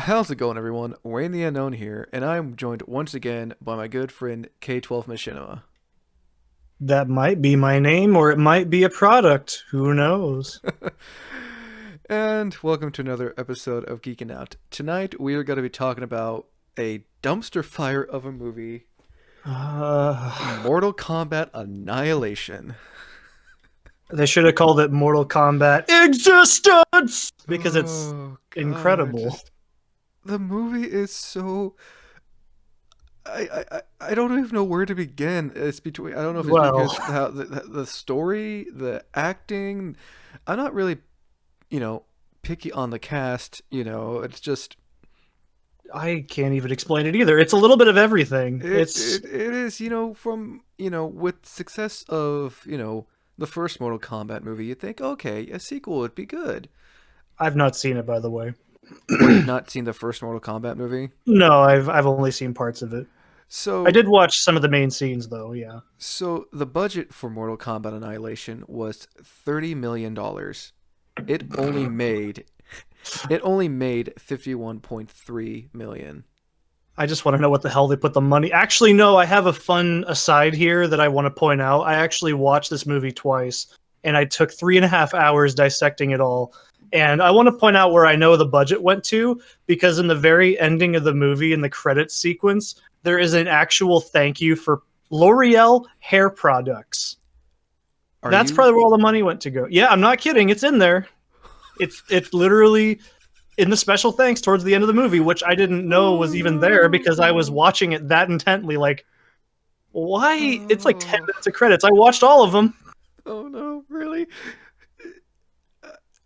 How's it going, everyone? Wayne the Unknown here, and I'm joined once again by my good friend K12Machinima. That might be my name, or it might be a product. Who knows? And welcome to another episode of Geeking Out. Tonight, we are going to be talking about a dumpster fire of a movie, Uh, Mortal Kombat Annihilation. they should have called it Mortal Kombat Existence because it's Oh, God, incredible. the movie is so. I don't even know where to begin. It's between I don't know if it's Well, because how the story, the acting. I'm not really picky on the cast. It's just I can't even explain it either. It's a little bit of everything. it It's it, it is from with success of the first Mortal Kombat movie, you think okay, a sequel would be good. I've not seen it, by the way. Or you've not seen the first Mortal Kombat movie, No, I've only seen parts of it. I so did watch some of the main scenes, though. Yeah. so the budget for Mortal Kombat Annihilation was $30 million. It only made it only made 51.3 million. I just want to know what the hell they put the money. Actually, no, I have a fun aside here that I want to point out. I actually watched this movie twice, and I took 3.5 hours dissecting it all. And I want to point out where I know the budget went to, because in the very ending of the movie, in the credits sequence, there is an actual thank you for L'Oreal hair products. Are That's you probably where all the money went to go. Yeah, I'm not kidding. It's in there. It's literally in the special thanks towards the end of the movie, which I didn't know Oh was even there because I was no. watching it that intently. Like, why? It's like 10 Oh, minutes of credits. I watched all of them. oh no, really?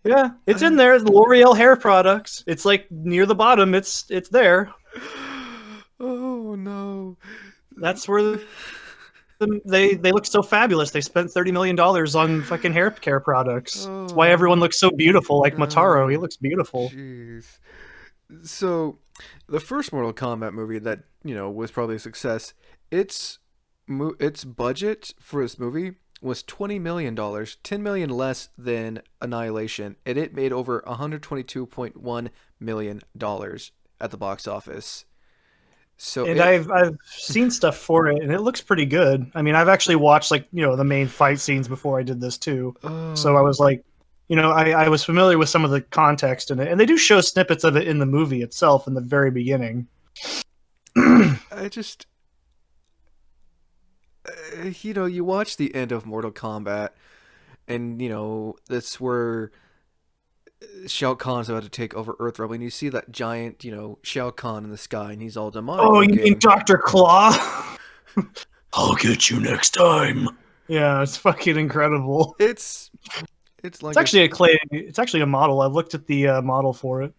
Yeah, it's in I, there. The L'Oreal hair products. It's like near the bottom. It's there. oh no. That's where they look so fabulous. They spent $30 million on fucking hair care products. That's why everyone Oh looks so beautiful. Like Mataro, he no. looks beautiful. Jeez. So, the first Mortal Kombat movie that was probably a success. Its its budget for this movie was $20 million, 10 million less than Annihilation, and it made over $122.1 million at the box office. So And it. I've seen stuff for it, and it looks pretty good. I mean, I've actually watched like the main fight scenes before I did this too, so I Oh, was like, I was familiar with some of the context in it, and they do show snippets of it in the movie itself in the very beginning. I just. You watch the end of Mortal Kombat, and that's where Shao Kahn's about to take over Earthrealm, and you see that giant, Shao Kahn in the sky, and he's all demonic Oh, you mean looking. Doctor Claw? I'll get you next time. Yeah, it's fucking incredible. It's it's It's like actually a clay. It's actually a model. I've looked at the model for it.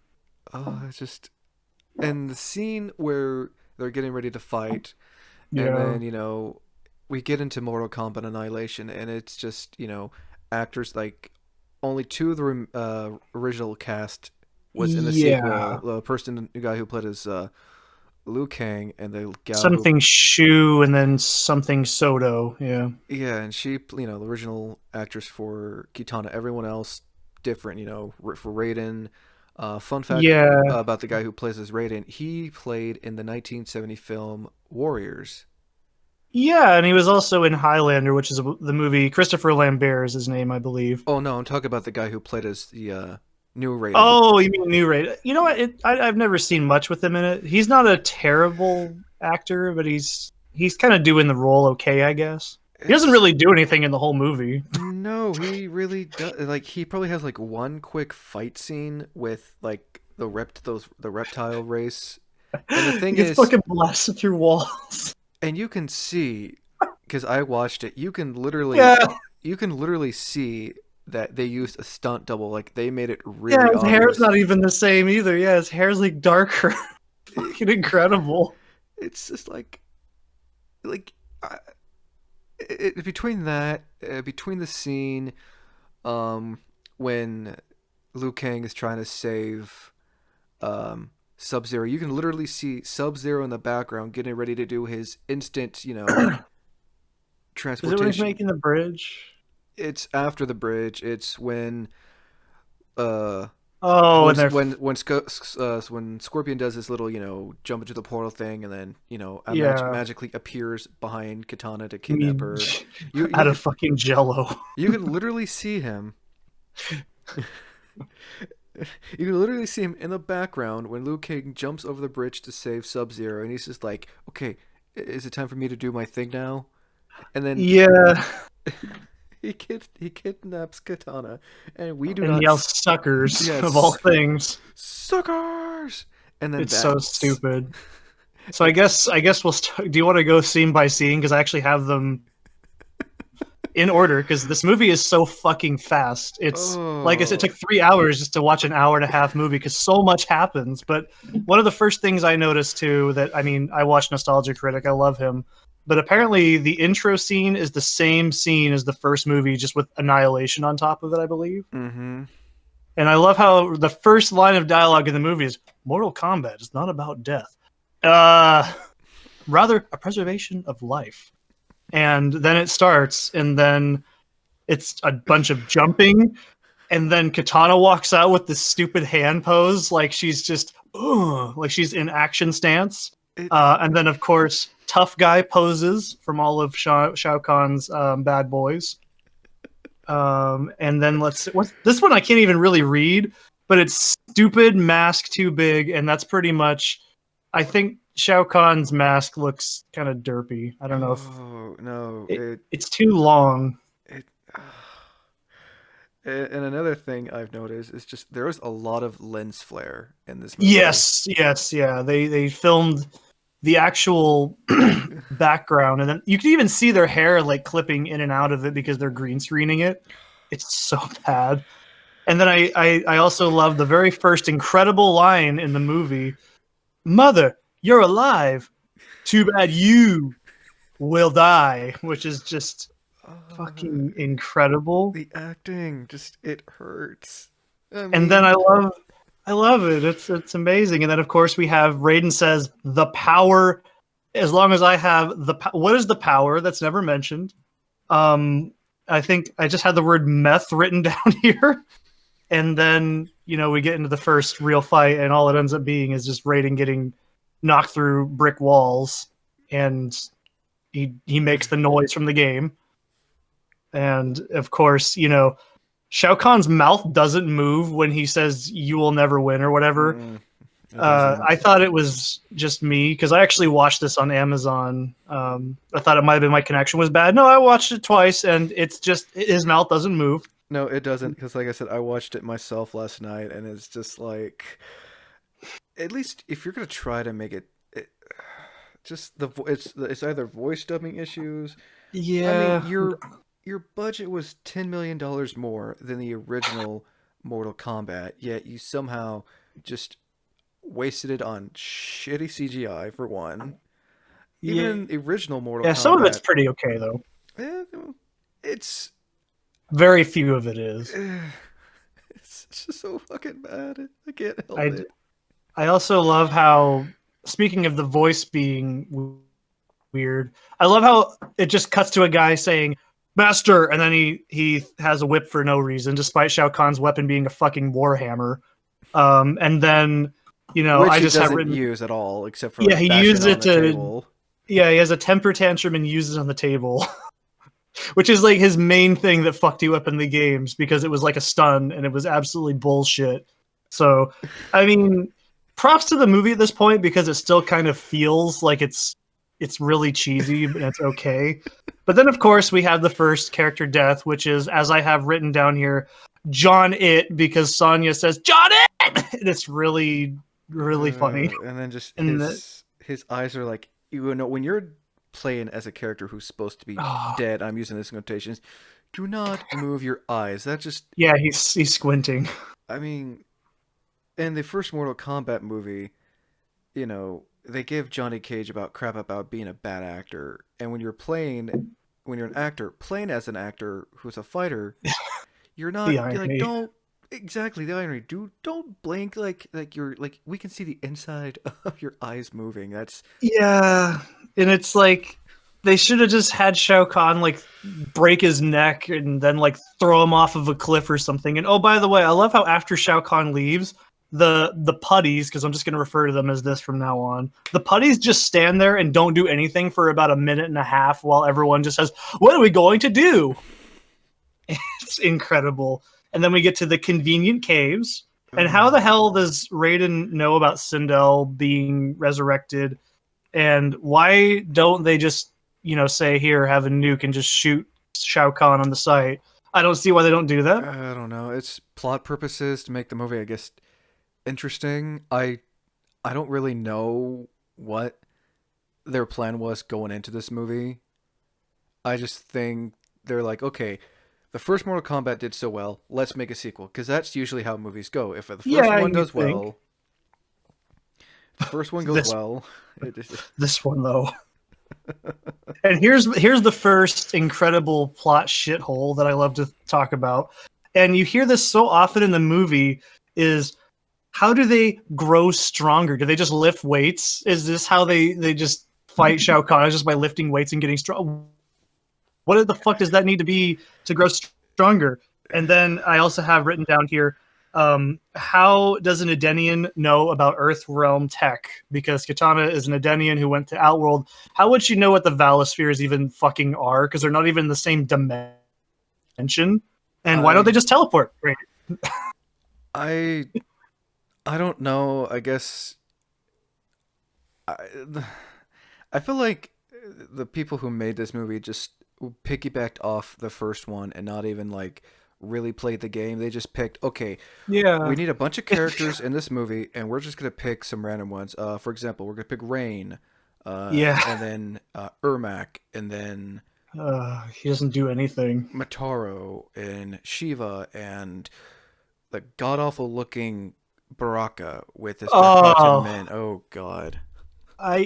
it's just and the scene where they're getting ready to fight, and Yeah. then we get into Mortal Kombat Annihilation, and it's just actors like only two of the original cast was in the sequel. Yeah. The guy who played as Liu Kang, and the gal who. Something Shu and then something Soto. Yeah. Yeah, and she, the original actress for Kitana. Everyone else different, for Raiden. Fun fact Yeah. about the guy who plays as Raiden: he played in the 1970 film Warriors. Yeah, and he was also in Highlander, which is the movie. Christopher Lambert is his name, I believe. Oh no, I'm talking about the guy who played as the new Raiden. Oh, you mean New Raid? You know what? I've never seen much with him in it. He's not a terrible actor, but he's kind of doing the role okay, I guess. He doesn't It's really do anything in the whole movie. no, he really does. Like he probably has like one quick fight scene with like the reptile race. And the He thing gets is, fucking blasted through walls. and you can see, because I watched it, Yeah, you can literally see that they used a stunt double. Like they made it yeah. really His hair's obvious. not even the same either. Yeah, his hair's like darker. It, Fucking incredible. it's just like I, between that, between the scene, when Liu Kang is trying to save Sub Zero, you can literally see Sub Zero in the background getting ready to do his instant, Is it when he's transportation. making the bridge? It's after the bridge. It's when uh Oh, when and they're when Scorpion does his little jump into the portal thing, and then yeah, magically appears behind Katana to kidnap me her. You out of could fucking Jello. literally see him. You can literally see him in the background when Liu Kang jumps over the bridge to save Sub-Zero, and he's just like, "Okay, is it time for me to do my thing now?" And then Yeah, he kidnaps Katana, and we do and not. yells "suckers" of all Yes, things. suckers. And then It's so that's stupid. So I it. guess I guess we'll. Do you want to go scene by scene? Because I actually have them in order. Because this movie is so fucking fast. It's like I said, it Oh, took 3 hours just to watch an hour and a half movie because so much happens. But one of the first things I noticed too that I mean I watched Nostalgia Critic. I love him. But apparently the intro scene is the same scene as the first movie, just with Annihilation on top of it, I believe. mm-hmm. And I love how the first line of dialogue in the movie is Mortal Kombat is not about death. Uh rather a preservation of life. And then it starts, and then it's a bunch of jumping, and then Katana walks out with this stupid hand pose, like she's just, like she's in action stance. It. And then, of course, tough guy poses from all of Shao Kahn's bad boys. And then what's this one? I can't even really read, but it's stupid mask too big, and that's pretty much. I think Shao Kahn's mask looks kind of derpy. I don't know if Oh no! it's too long. It. And another thing I've noticed is just there is a lot of lens flare in this movie. Yes, yes, yeah. They filmed the actual background, and then you can even see their hair like clipping in and out of it because they're green screening it. It's so bad. And then I also love the very first incredible line in the movie: "Mother, you're alive. Too bad you will die," which is just Uh, fucking incredible. the acting just it hurts. I And then mean, I love it. It's amazing. And then of course we have Raiden says the power. As long as I have what is the power? That's never mentioned. Um, I think I just had the word meth written down here. And then we get into the first real fight, and all it ends up being is just Raiden getting knocked through brick walls, and he makes the noise from the game. And of course, Shao Kahn's mouth doesn't move when he says "you will never win" or whatever. mm, it doesn't. I thought it was just me because I actually watched this on Amazon. I thought it might have been my connection was bad. No, I watched it twice, and it's just his mouth doesn't move. No, it doesn't, because like I said, I watched it myself last night, and it's just like, at least if you're gonna try to make it just it's either voice dubbing issues. I mean, Yeah, your budget was $10 million more than the original Mortal Kombat, yet you somehow just wasted it on shitty CGI for one. Even yeah, in the original Mortal yeah. Some of it's Kombat, pretty okay though. eh, it's Very few of it is. eh, it's just so fucking bad. I can't help I it. I also love how, speaking of the voice being weird, I love how it just cuts to a guy saying "Master," and then he has a whip for no reason, despite Shao Kahn's weapon being a fucking warhammer. And then Which I he just have doesn't written, use at all, except for yeah, like he bash used it on it the to, table. yeah, he has a temper tantrum and uses it on the table, which is like his main thing that fucked you up in the games because it was like a stun and it was absolutely bullshit. So, I mean, props to the movie at this point because it still kind of feels like it's really cheesy, but it's okay. But then, of course, we have the first character death, which is, as I have written down here, John It, because Sonya says John It, and it's really, really funny. And then just And the, his eyes are like, when you're playing as a character who's supposed to be oh, dead. I'm using this in quotations. Do not move your eyes. That just, yeah, he's squinting. I mean, in the first Mortal Kombat movie, they give Johnny Cage about crap about being a bad actor, and when you're an actor playing as an actor who's a fighter, you're The not you're like, irony. don't exactly the irony. Don't blink like you're like we can see the inside of your eyes moving. That's Yeah, and it's like They should have just had Shao Kahn like break his neck and then like throw him off of a cliff or something. And oh, by the way, I love how after Shao Kahn leaves, the putties, because I'm just going to refer to them as this from now on, the putties just stand there and don't do anything for about a minute and a half while everyone just says, "What are we going to do?" It's incredible. And then we get to the convenient caves. And how the hell does Raiden know about Sindel being resurrected? And why don't they just, say, here, have a nuke and just shoot Shao Kahn on the site? I don't see why they don't do that. I don't know. It's plot purposes to make the movie, I guess, interesting. I don't really know what their plan was going into this movie. I just think they're like, okay, the first Mortal Kombat did so well, let's make a sequel. Because that's usually how movies go. If the first one does well, the first one goes well. This one, though. And here's the first incredible plot shithole that I love to talk about. And you hear this so often in the movie is, how do they grow stronger? Do they just lift weights? Is this how they just fight Shao Kahn, just by lifting weights and getting strong? What the fuck does that need to be to grow stronger? And then I also have written down here, how does an Edenian know about Earth Realm tech? Because Katana is an Edenian who went to Outworld. How would she know what the Valospheres even fucking are? Because they're not even in the same dimension. And why don't they just teleport? Right. I don't know. I guess I feel like the people who made this movie just piggybacked off the first one and not even like really played the game. They just picked, okay, yeah, we need a bunch of characters in this movie, and we're just gonna pick some random ones. For example, we're gonna pick Rain, and then Ermac, and then he doesn't do anything. Mataro and Shiva and the god awful looking Baraka with his Narcotin men. Oh god. I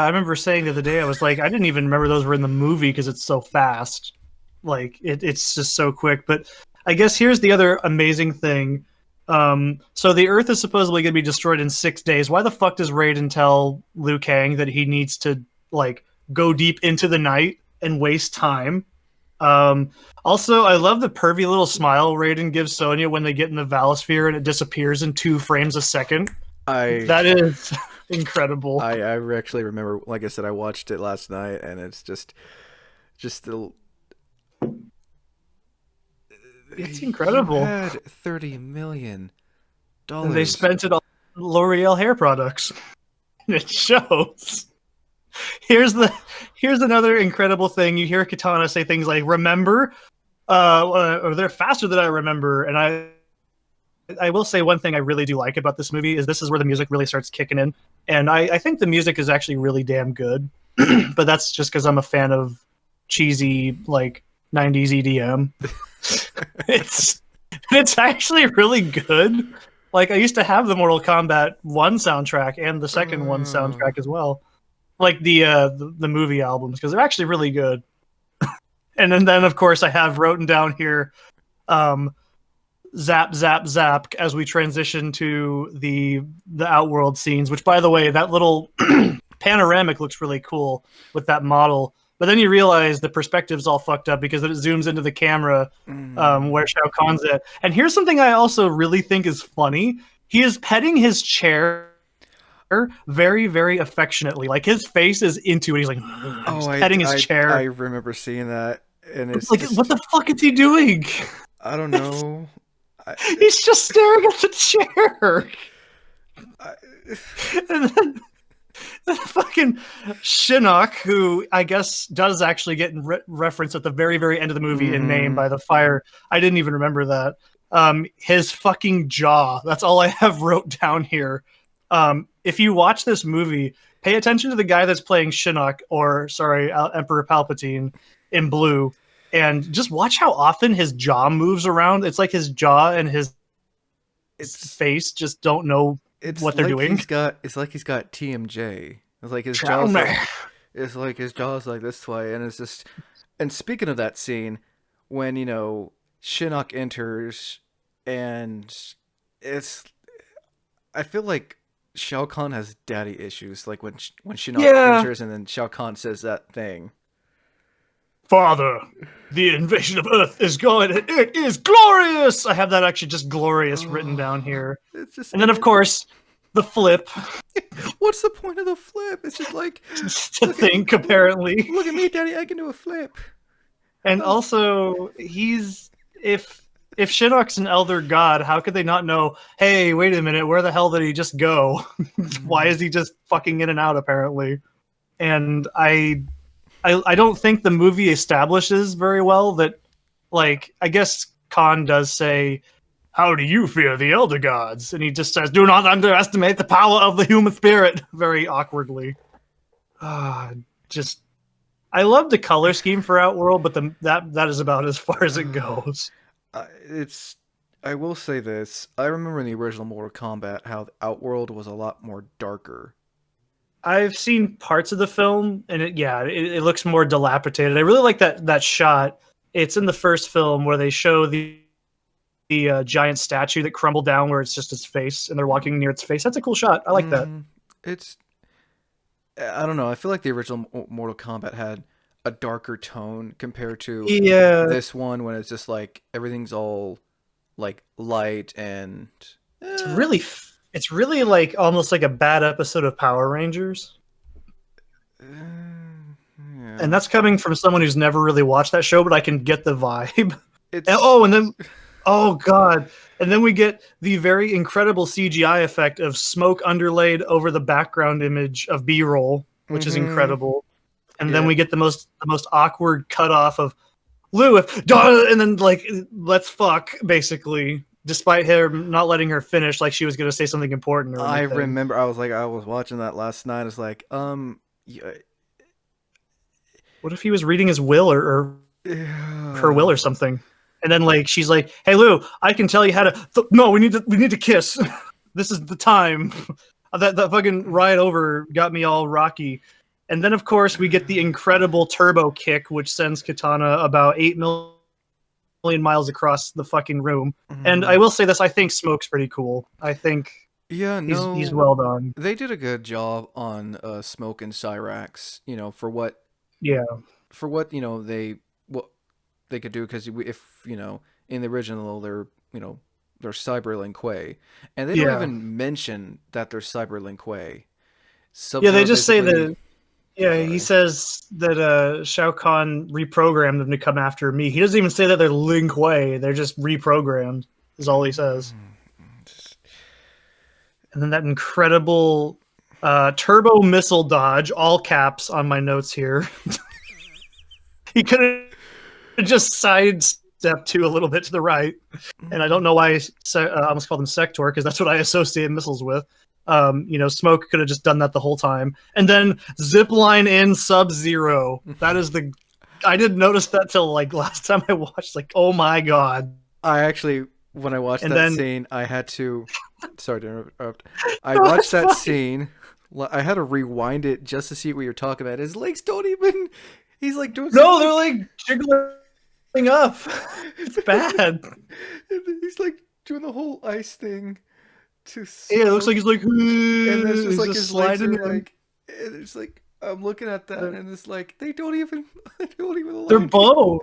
remember saying the other day, I was like, I didn't even remember those were in the movie because it's so fast. Like it's just so quick. But I guess here's the other amazing thing. So the Earth is supposedly going to be destroyed in 6 days. Why the fuck does Raiden tell Liu Kang that he needs to like go deep into the night and waste time? Also, I love the pervy little smile Raiden gives Sonya when they get in the Valosphere and it disappears in 2 frames a second. That is incredible. I actually remember, like I said, I watched it last night, and it's just the. It's incredible. You had $30 million. And they spent it on L'Oreal hair products. And it shows. Here's another incredible thing. You hear Katana say things like, remember? Or they're faster than I remember. And I will say one thing I really do like about this movie is this is where the music really starts kicking in. And I think the music is actually really damn good. But that's just because I'm a fan of cheesy, like, 90s EDM. It's actually really good. Like, I used to have the Mortal Kombat 1 soundtrack and the second one soundtrack as well. Like the movie albums, because they're actually really good. And then of course I have written down here zap zap zap as we transition to the Outworld scenes, which by the way, that little panoramic looks really cool with that model. But then you realize the perspective's all fucked up because it zooms into the camera where Shao Kahn's at. And here's something I also really think is funny. He is petting his chair very, very affectionately. Like, his face is into it. He's like, petting his chair. I remember seeing that. And it's like, what the fuck is he doing? I don't know. He's just staring at the chair. And then fucking Shinnok, who I guess does actually get referenced at the very, very end of the movie in name by the fire. I didn't even remember that. His fucking jaw. That's all I have wrote down here. If you watch this movie, pay attention to the guy that's playing Shinnok, or sorry, Emperor Palpatine in blue, and just watch how often his jaw moves around. It's like his jaw and his face just don't know what they're doing. It's like he's got TMJ. It's like his jaw's like his jaw's like this way, and it's just. And speaking of that scene, when Shinnok enters, and I feel like Shao Kahn has daddy issues. Like when Shinnok enters, and then Shao Kahn says that thing. Father, the invasion of Earth is going. It is glorious. I have that actually just glorious written down here. It's just, And then, of course, the flip. what's the point of the flip? It's just like, To think, apparently. look at me, Daddy, I can do a flip. And also, if Shinnok's an elder god, how could they not know, hey, wait a minute, where the hell did he just go? Why is he just fucking in and out, apparently? And I don't think the movie establishes very well that, like, I guess Khan does say, how do you fear the elder gods? And he just says, do not underestimate the power of the human spirit, very awkwardly. Just... I love the color scheme for Outworld, but that is about as far as it goes. I will say this. I remember in the original Mortal Kombat how Outworld was a lot more darker. I've seen parts of the film, and it looks more dilapidated. I really like that shot. It's in the first film where they show the giant statue that crumbled down where it's just its face, and they're walking near its face. That's a cool shot. I like that. I don't know. I feel like the original Mortal Kombat had a darker tone compared to this one when it's just like everything's all like light and it's really like almost like a bad episode of Power Rangers. Yeah. And that's coming from someone who's never really watched that show, but I can get the vibe. Oh god. And then we get the very incredible CGI effect of smoke underlaid over the background image of B-roll, which is incredible. And then we get the most awkward cutoff of Lou, and then like let's fuck basically, despite him not letting her finish, like she was gonna say something important. Or I remember I was watching that last night. It's like, yeah. What if he was reading his will or her will or something? And then like she's like, "Hey Lou, I can tell you how to. No, we need to kiss. This is the time." That fucking ride over got me all rocky. And then of course we get the incredible turbo kick, which sends Kitana about 8 million miles across the fucking room. And I will say this: I think Smoke's pretty cool. I think he's well done. They did a good job on Smoke and Cyrax. You know, for what they could do, because if in the original they're Cyber Lin Kuei, and they don't even mention that they're Cyber Lin Kuei. They just say that. Yeah, he says that Shao Kahn reprogrammed them to come after me. He doesn't even say that they're Lin Kuei. They're just reprogrammed, is all he says. And then that incredible turbo missile dodge, all caps on my notes here. He could have just sidestepped a little bit to the right. And I don't know why I almost called him Sector, because that's what I associate missiles with. Smoke could have just done that the whole time. And then zipline in Sub-Zero. That is I didn't notice that till like last time I watched, like, oh my god. I actually, when I watched scene, I had to, sorry to interrupt. I watched that scene. I had to rewind it just to see what you're talking about. His legs don't even, he's like doing something. No, they're like jiggling up. It's bad. He's like doing the whole ice thing. It looks like he's like, and there's just like his legs are like, it's like, I'm looking at that and it's like they don't even they're bowed.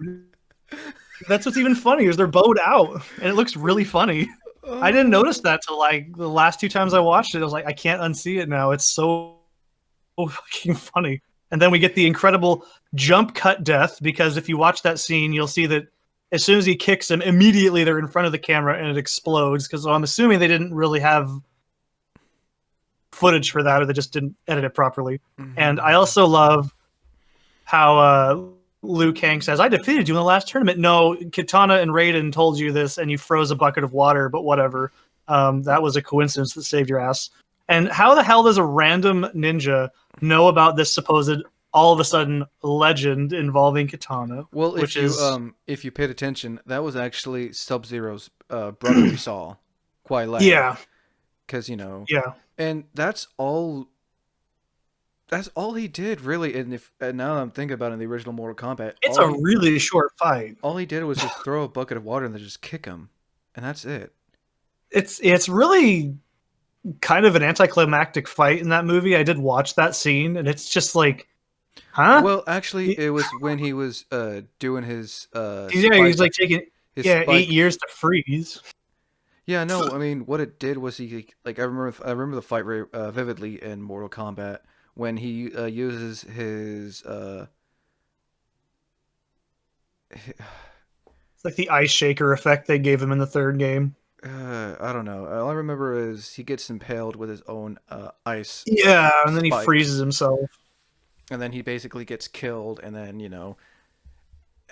That's what's even funnier, is they're bowed out, and it looks really funny. I didn't notice that till like the last 2 times I watched it. I was like, I can't unsee it now. It's so fucking funny. And then we get the incredible jump cut death, because if you watch that scene, you'll see that as soon as he kicks him, immediately they're in front of the camera and it explodes. Because I'm assuming they didn't really have footage for that, or they just didn't edit it properly. And I also love how Liu Kang says, I defeated you in the last tournament. No, Kitana and Raiden told you this and you froze a bucket of water, but whatever. That was a coincidence that saved your ass. And how the hell does a random ninja know about this supposed, all of a sudden, legend involving Kitana? Well, if you paid attention, that was actually Sub-Zero's brother we saw, Kuai Liang. Yeah. Because, and that's all he did, really. And now I'm thinking about it, in the original Mortal Kombat, it's a really short fight. All he did was just throw a bucket of water and then just kick him, and that's it. It's really kind of an anticlimactic fight in that movie. I did watch that scene, and it's just like Huh? Well, actually, He- it was when he was doing his Yeah, he's like taking his 8 years to freeze. Yeah, no, I mean what it did was he like I remember the fight very vividly in Mortal Kombat when he uses his It's like the ice shaker effect they gave him in the third game. I don't know. All I remember is he gets impaled with his own ice Yeah, and then he spike, freezes himself. and then he basically gets killed, and then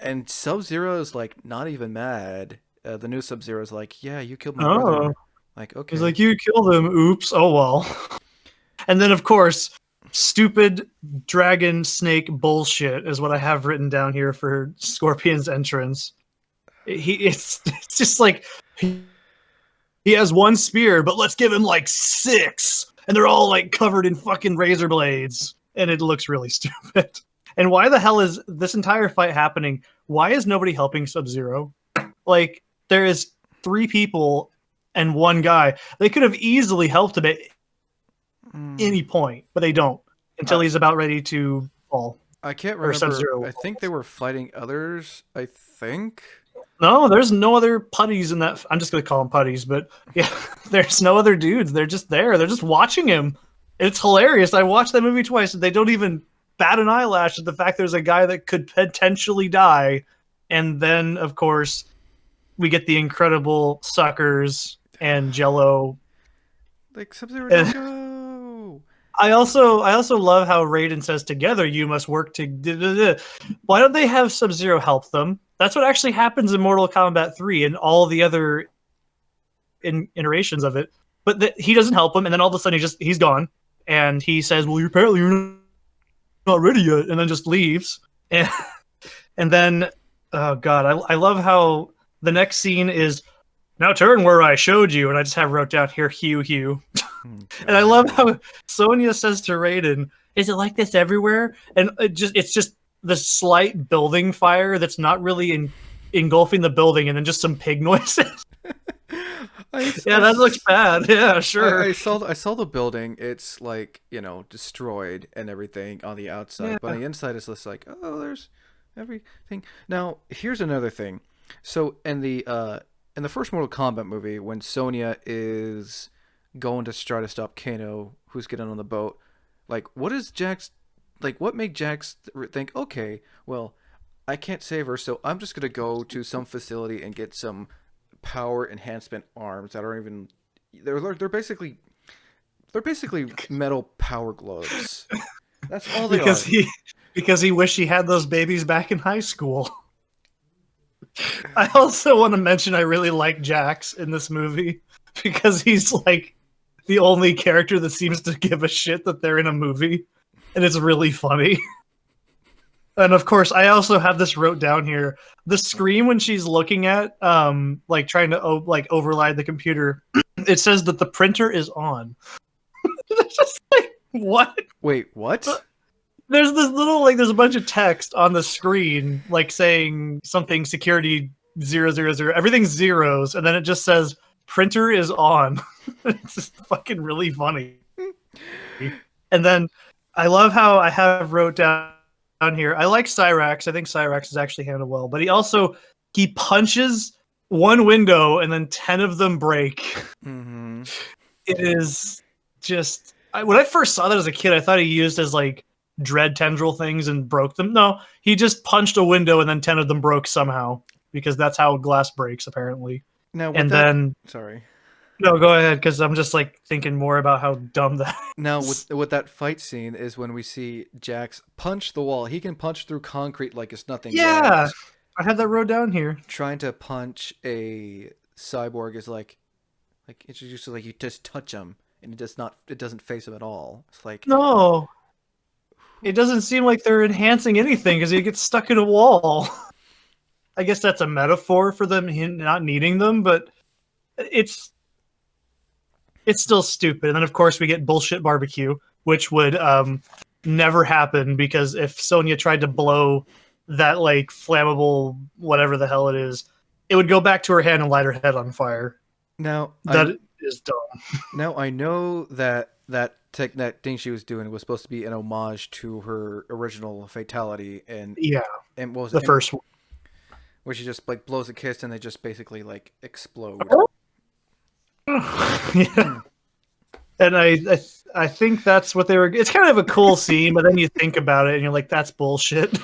and Sub-Zero is like not even mad. The new Sub-Zero is like, yeah, you killed my brother. Oh, Like, he's okay. like, you killed him. Oops. Oh well. And then of course, stupid dragon snake bullshit is what I have written down here for Scorpion's entrance. It's just like he has one spear, but let's give him like six, and they're all like covered in fucking razor blades, and it looks really stupid. And why the hell is this entire fight happening? Why is nobody helping Sub-Zero? Like there is three people and one guy. They could have easily helped him at Mm, any point, but they don't until I he's about ready to fall I can't or remember. Sub-Zero will I fall. think they were fighting others. I think. No, there's no other putties in that. I'm just gonna call them putties, but yeah, there's no other dudes. They're just there. They're just watching him. It's hilarious. I watched that movie twice, and they don't even bat an eyelash at the fact there's a guy that could potentially die. And then, of course, we get the incredible suckers and Jello. Like Sub-Zero, don't And go. I also love how Raiden says, "Together you must work to." Why don't they have Sub-Zero help them? That's what actually happens in Mortal Kombat 3 and all the other iterations of it. But he doesn't help him, and then all of a sudden he's gone, and he says, "Well, you're not ready yet," and then just leaves. And and then, oh god, I love how the next scene is now turn where I showed you, and I just have wrote down here, Hugh. Oh, And I love God. how Sonya says to Raiden, "Is it like this everywhere?" And it's just the slight building fire that's not really engulfing the building, and then just some pig noises. I, Yeah, that looks bad. Yeah, sure. I saw the building. It's like destroyed and everything on the outside, but on Yeah. the inside it's just like, oh, there's everything. Now here's another thing. So in the first Mortal Kombat movie, when Sonya is going to try to stop Kano, who's getting on the boat, like what made Jax think, okay, well, I can't save her, so I'm just gonna go to some facility and get some power enhancement arms that aren't even they're basically metal power gloves. That's all they because are. he because he wished he had those babies back in high school. I also want to mention I really like Jax in this movie because he's like the only character that seems to give a shit that they're in a movie, and it's really funny. And of course, I also have this wrote down here. The screen when she's looking at, like trying to like override the computer, it says that the printer is on. It's just like what? Wait, what? There's this little like there's a bunch of text on the screen like saying something security 000. Everything's zeros, and then it just says printer is on. It's just fucking really funny. And then I love how I have wrote down here. I like Cyrax. I think Cyrax is actually handled well, but he punches one window and then 10 of them break. Mm-hmm. It is just when I first saw that as a kid, I thought he used as like dread tendril things and broke them. No, he just punched a window and then 10 of them broke somehow because that's how glass breaks apparently. Now with And that, then sorry. no, go ahead because I'm just like thinking more about how dumb that Now is. with that fight scene is when we see Jax punch the wall. He can punch through concrete like it's nothing. Yeah, Whereas I had that wrote down here. trying to punch a cyborg is like it's just like you just touch him and it doesn't face him at all. It's like No, it doesn't seem like they're enhancing anything because he gets stuck in a wall. I guess that's a metaphor for them not needing them, but it's still stupid. And then of course we get bullshit barbecue, which would never happen because if Sonya tried to blow that like flammable whatever the hell it is, it would go back to her hand and light her head on fire. now I That is dumb. now I know that that thing she was doing was supposed to be an homage to her original fatality, Yeah, and what was the it? And first one. where she just like blows a kiss and they just basically like explode. Yeah. And I think that's what they were. It's kind of a cool scene, but then you think about it and you're like, that's bullshit.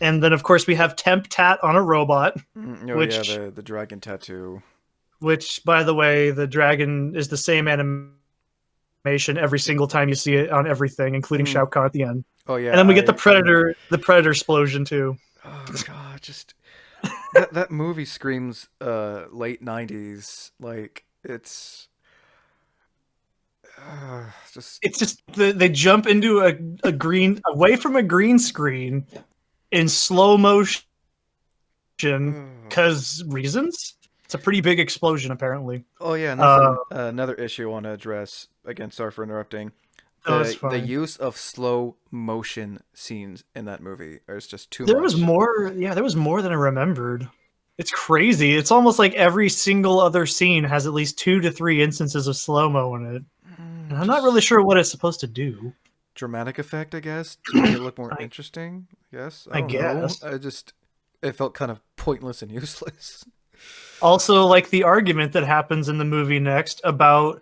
And then of course we have Temp Tat on a robot, Oh yeah, which the dragon tattoo. by the way, the dragon is the same animation every single time you see it on everything, including Shao Kahn at the end. Oh And yeah, then we get the predator explosion too. Oh god, just that movie screams late '90s. Like It's just they jump into a green away from a green screen in slow motion because reasons. It's a pretty big explosion apparently. Oh yeah, nothing. Another issue I want to address. Again, sorry for interrupting. The use of slow motion scenes in that movie is just too much. There was more. Yeah, there was more than I remembered. It's crazy. It's almost like every single other scene has at least 2 to 3 instances of slow mo in it. And I'm not really sure what it's supposed to do. Dramatic effect, I guess, to make it look more interesting. Yes, I guess. It felt kind of pointless and useless. Also, like the argument that happens in the movie next about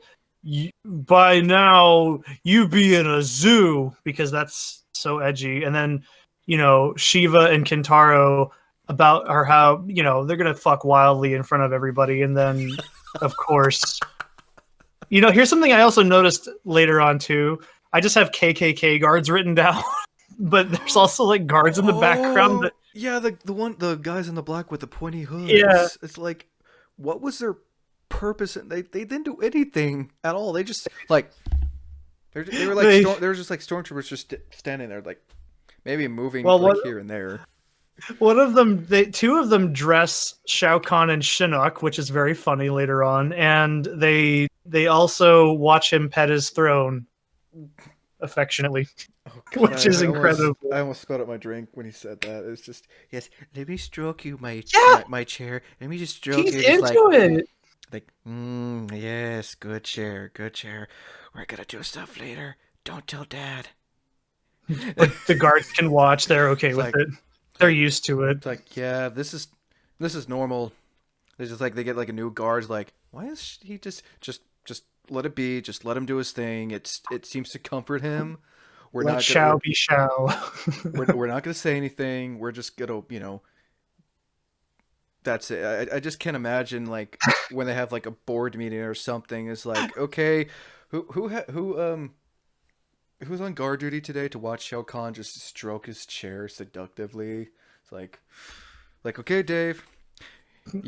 by now you be in a zoo because that's so edgy, and then Shiva and Kintaro about how they're gonna fuck wildly in front of everybody, and then of course here's something I also noticed later on too. I just have KKK guards written down, but there's also like guards in the background that the guys in the black with the pointy hoods. Yeah, it's like, what was their purpose? They didn't do anything at all. They just like they were like they were just like stormtroopers just standing there, like maybe moving here and there. One of them, two of them dress Shao Kahn and Shinnok, which is very funny later on, and they also watch him pet his throne affectionately, which is incredible. I almost spilled out my drink when he said that. It's just, yes, let me stroke you, my chair. Let me just stroke you. He's into it. Like, yes, good chair. We're gonna do stuff later. Don't tell Dad. But the guards can watch. They're okay with it. They're used to it. It's like, yeah, this is normal. It's just like they get like a new guard's like, why is he just let it be, just let him do his thing. It seems to comfort him. Let Shao be Shao. we're not gonna say anything. We're just gonna, that's it. I just can't imagine like when they have like a board meeting or something. It's like, okay, who's on guard duty today to watch Shao Kahn just stroke his chair seductively? It's like, okay, Dave,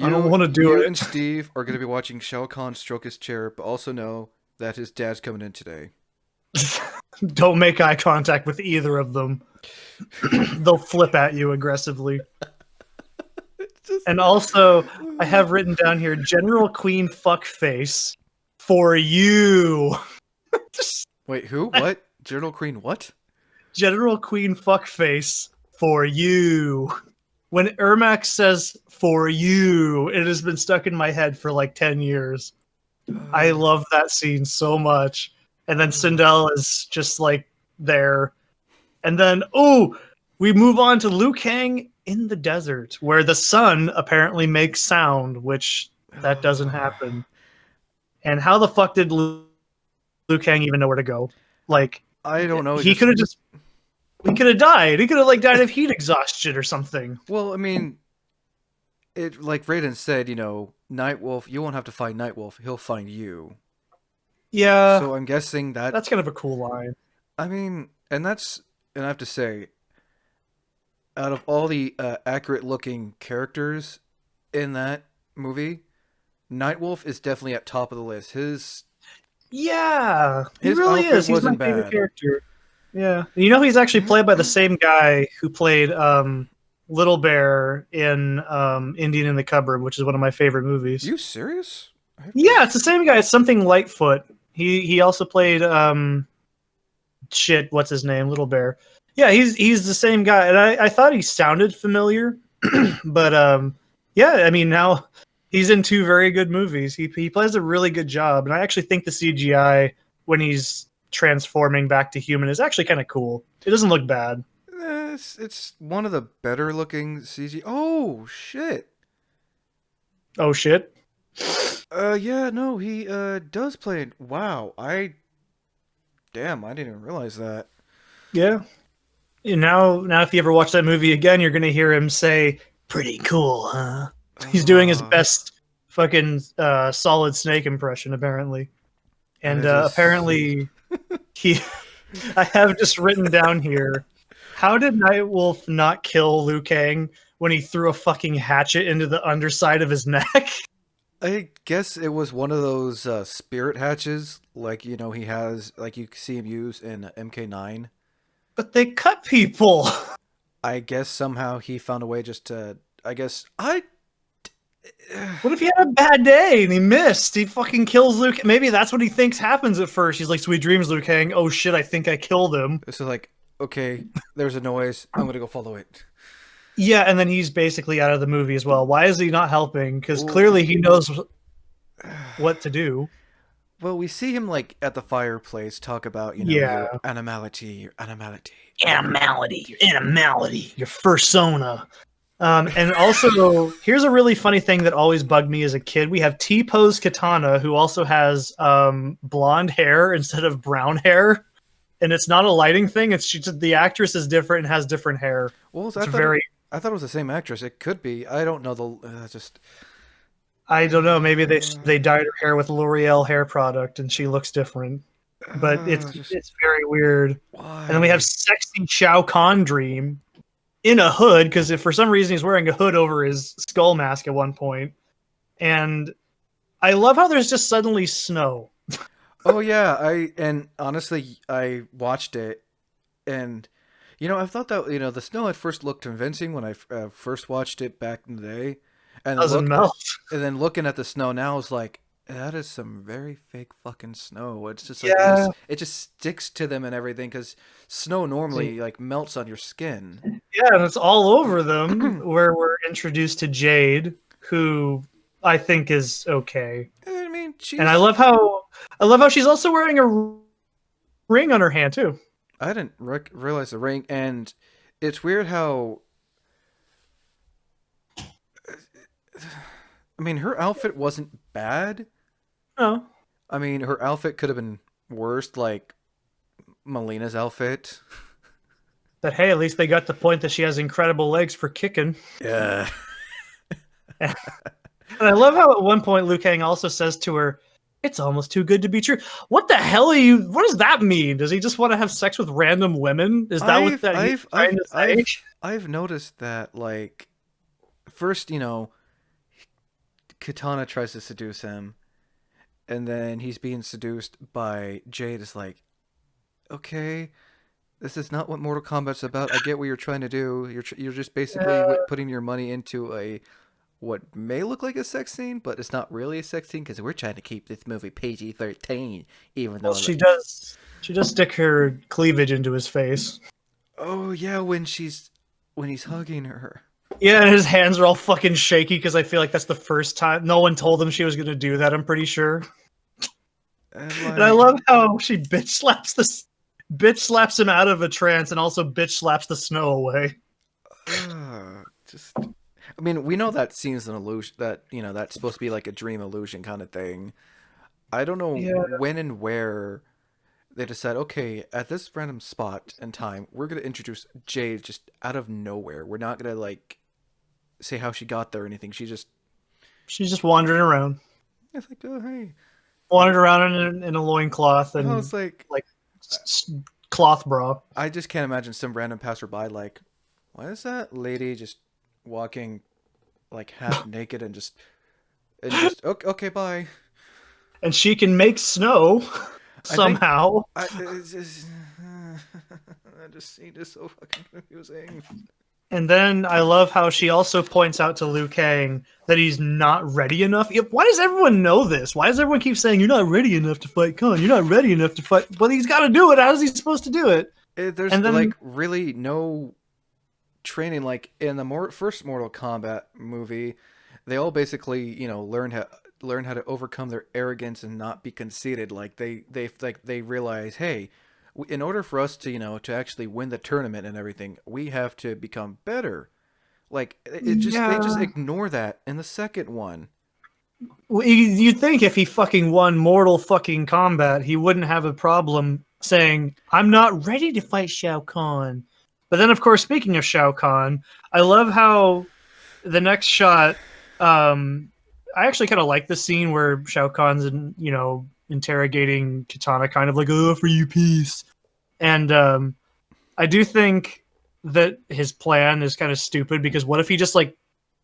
I don't want to do it. You and Steve are going to be watching Shao Kahn stroke his chair, but also know that his dad's coming in today. Don't make eye contact with either of them. They'll flip at you aggressively. And also, I have written down here, General Queen Fuckface for you. Wait, who? What? General Queen what? General Queen Fuckface for you. When Ermac says for you, it has been stuck in my head for like 10 years. I love that scene so much. And then Sindel is just like there. And then, we move on to Liu Kang in the desert, where the sun apparently makes sound, which that doesn't happen. And how the fuck did Liu Kang even know where to go? Like, I don't know. He could have died. He could have like died of heat exhaustion or something. Well, I mean, it like Raiden said, Nightwolf. You won't have to find Nightwolf. He'll find you. Yeah. So I'm guessing that's kind of a cool line. I mean, and I have to say, out of all the accurate-looking characters in that movie, Nightwolf is definitely at top of the list. He really is. He's my favorite character. Yeah. He's actually played by the same guy who played Little Bear in Indian in the Cupboard, which is one of my favorite movies. Are you serious? Yeah, it's the same guy. It's something Lightfoot. He also played what's his name? Little Bear. Yeah, he's the same guy. And I thought he sounded familiar. But now he's in 2 very good movies. He plays a really good job. And I actually think the CGI when he's transforming back to human is actually kind of cool. It doesn't look bad. It's one of the better looking CG. Oh shit. Oh shit. Yeah, no, he does play it. Wow, damn, I didn't even realize that. Yeah. And now, if you ever watch that movie again, you're gonna hear him say, "Pretty cool, huh?" He's doing his Uh, best fucking Solid Snake impression, apparently. I And just apparently, he. I have just written down here. How did Nightwolf not kill Liu Kang when he threw a fucking hatchet into the underside of his neck? I guess it was one of those spirit hatches, like he has, like you see him use in MK9. But they cut people. I guess somehow he found a way just to. I guess I. What if he had a bad day and he missed? He fucking kills Luke. Maybe that's what he thinks happens at first. He's like, "Sweet dreams, Liu Kang." Oh shit, I think I killed him. So like, okay, there's a noise. I'm gonna go follow it. Yeah, and then he's basically out of the movie as well. Why is he not helping? Because Well, clearly he knows what to do. well, we see him like at the fireplace talk about Yeah. your animality, your animality. Animality, your fursona. And also, here's a really funny thing that always bugged me as a kid. We have T-Pose Katana, who also has blonde hair instead of brown hair. And it's not a lighting thing. It's just the actress is different and has different hair. Well, It's very... I thought it was the same actress. It could be. I don't know just. I don't know. Maybe they dyed her hair with L'Oreal hair product and she looks different. But it's very weird. Why? And then we have sexy Shao Kahn Dream in a hood, because if for some reason he's wearing a hood over his skull mask at one point. And I love how there's just suddenly snow. Oh yeah, honestly I watched it, and I thought that the snow at first looked convincing when I first watched it back in the day, and Doesn't melt. and then looking at the snow now is like, that is some very fake fucking snow. It's just like it just sticks to them and everything, because snow normally like melts on your skin. Yeah, and it's all over them. Where we're introduced to Jade, who I think is okay. I mean, And I love how she's also wearing a ring on her hand too. I didn't realize the ring, and it's weird how. I mean, her outfit wasn't bad. Oh, I mean, her outfit could have been worse, like Melina's outfit. but hey, at least they got the point that she has incredible legs for kicking. Yeah. And I love how at one point Liu Kang also says to her, "It's almost too good to be true." What the hell are you? What does that mean? Does he just want to have sex with random women? Is that what that he's trying to say? I've noticed that, like, first, Katana tries to seduce him, and then he's being seduced by Jade. Is like, okay, this is not what Mortal Kombat's about. I get what you're trying to do. You're just basically putting your money into what may look like a sex scene, but it's not really a sex scene, because we're trying to keep this movie PG-13, even though She does stick her cleavage into his face. Oh yeah, when he's hugging her. Yeah, and his hands are all fucking shaky because I feel like that's the first time. No one told him she was going to do that, I'm pretty sure. And I love how she bitch slaps him out of a trance and also bitch slaps the snow away. I mean, we know that scene's an illusion, that, that's supposed to be like a dream illusion kind of thing. I don't know when and where they decide, okay, at this random spot and time, we're going to introduce Jade just out of nowhere. We're not going to, like, say how she got there or anything. She's just wandering around. It's like, oh, hey. Wandered around in a loincloth and it's like cloth bra. I just can't imagine some random passerby like, why is that lady just walking like half naked and just okay, bye. And she can make snow somehow. I just see this so fucking confusing. And then I love how she also points out to Liu Kang that he's not ready enough. Why does everyone know this? Why does everyone keep saying, "You're not ready enough to fight Khan. You're not ready enough to fight"? But he's got to do it. How is he supposed to do it? There's like really no training. Like in the first Mortal Kombat movie, they all basically learned how learn how to overcome their arrogance and not be conceited. Like they realize, hey, in order for us to to actually win the tournament and everything, we have to become better. Like it just they just Yeah. ignore that in the second one. Well, you'd think if he fucking won Mortal fucking Kombat, he wouldn't have a problem saying, "I'm not ready to fight Shao Kahn." But then, of course, speaking of Shao Kahn, I love how the next shot. I actually kind of like the scene where Shao Kahn's, interrogating Katana, kind of like, "Oh, for you, peace." And I do think that his plan is kind of stupid because what if he just like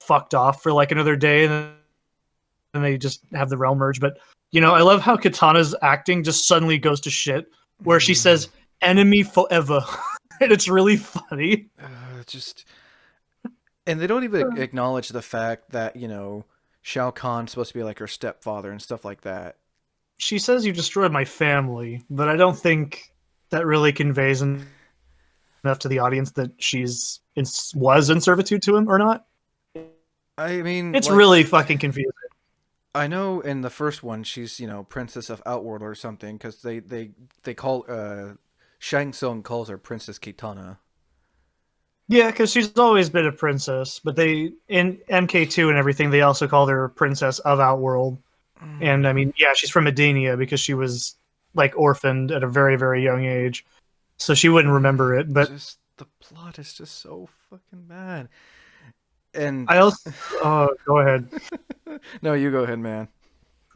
fucked off for like another day and then they just have the realm merge? But I love how Katana's acting just suddenly goes to shit, where she Mm, says "enemy forever," and it's really funny. just and they don't even acknowledge the fact that Shao Kahn's supposed to be like her stepfather and stuff like that. She says you destroyed my family, but I don't think that really conveys enough to the audience that was in servitude to him or not. I mean, It's like really fucking confusing. I know in the first one she's princess of Outworld or something because they call Shang Tsung calls her Princess Kitana. Yeah, because she's always been a princess, but they in MK2 and everything they also call her Princess of Outworld. And I Mm, mean, yeah, she's from Medania because she was like orphaned at a very, very young age, so she wouldn't remember it. But just the plot is just so fucking bad. And I also, go ahead. no, you go ahead, man.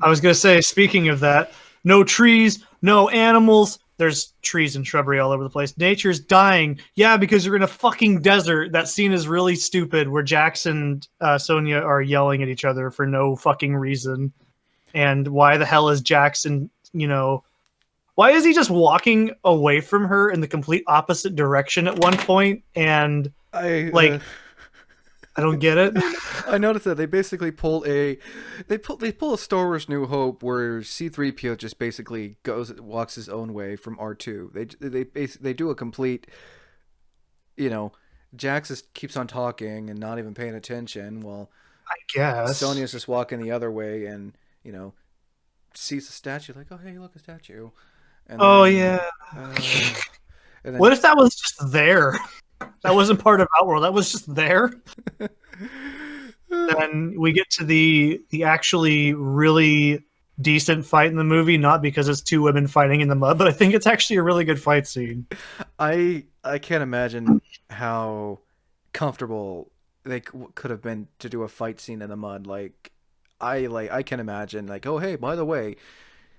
I was gonna say, speaking of that, no trees, no animals. There's trees and shrubbery all over the place. Nature's dying. Yeah, because you're in a fucking desert. That scene is really stupid, where Jax and Sonya are yelling at each other for no fucking reason. And why the hell is Jackson? Why is he just walking away from her in the complete opposite direction at one point? And I like, I don't get it. I noticed that they basically pull a Star Wars New Hope where C-3PO just basically walks his own way from R2. They do a complete you know Jax just keeps on talking and not even paying attention while I guess. Sonya's just walking the other way and sees the statue like, oh hey, look, a statue. And Oh then yeah. uh and then What if that was just there? That wasn't part of Outworld. That was just there. Then we get to the actually really decent fight in the movie, not because it's two women fighting in the mud, but I think it's actually a really good fight scene. I can't imagine how comfortable they could have been to do a fight scene in the mud. I can imagine like, oh hey, by the way,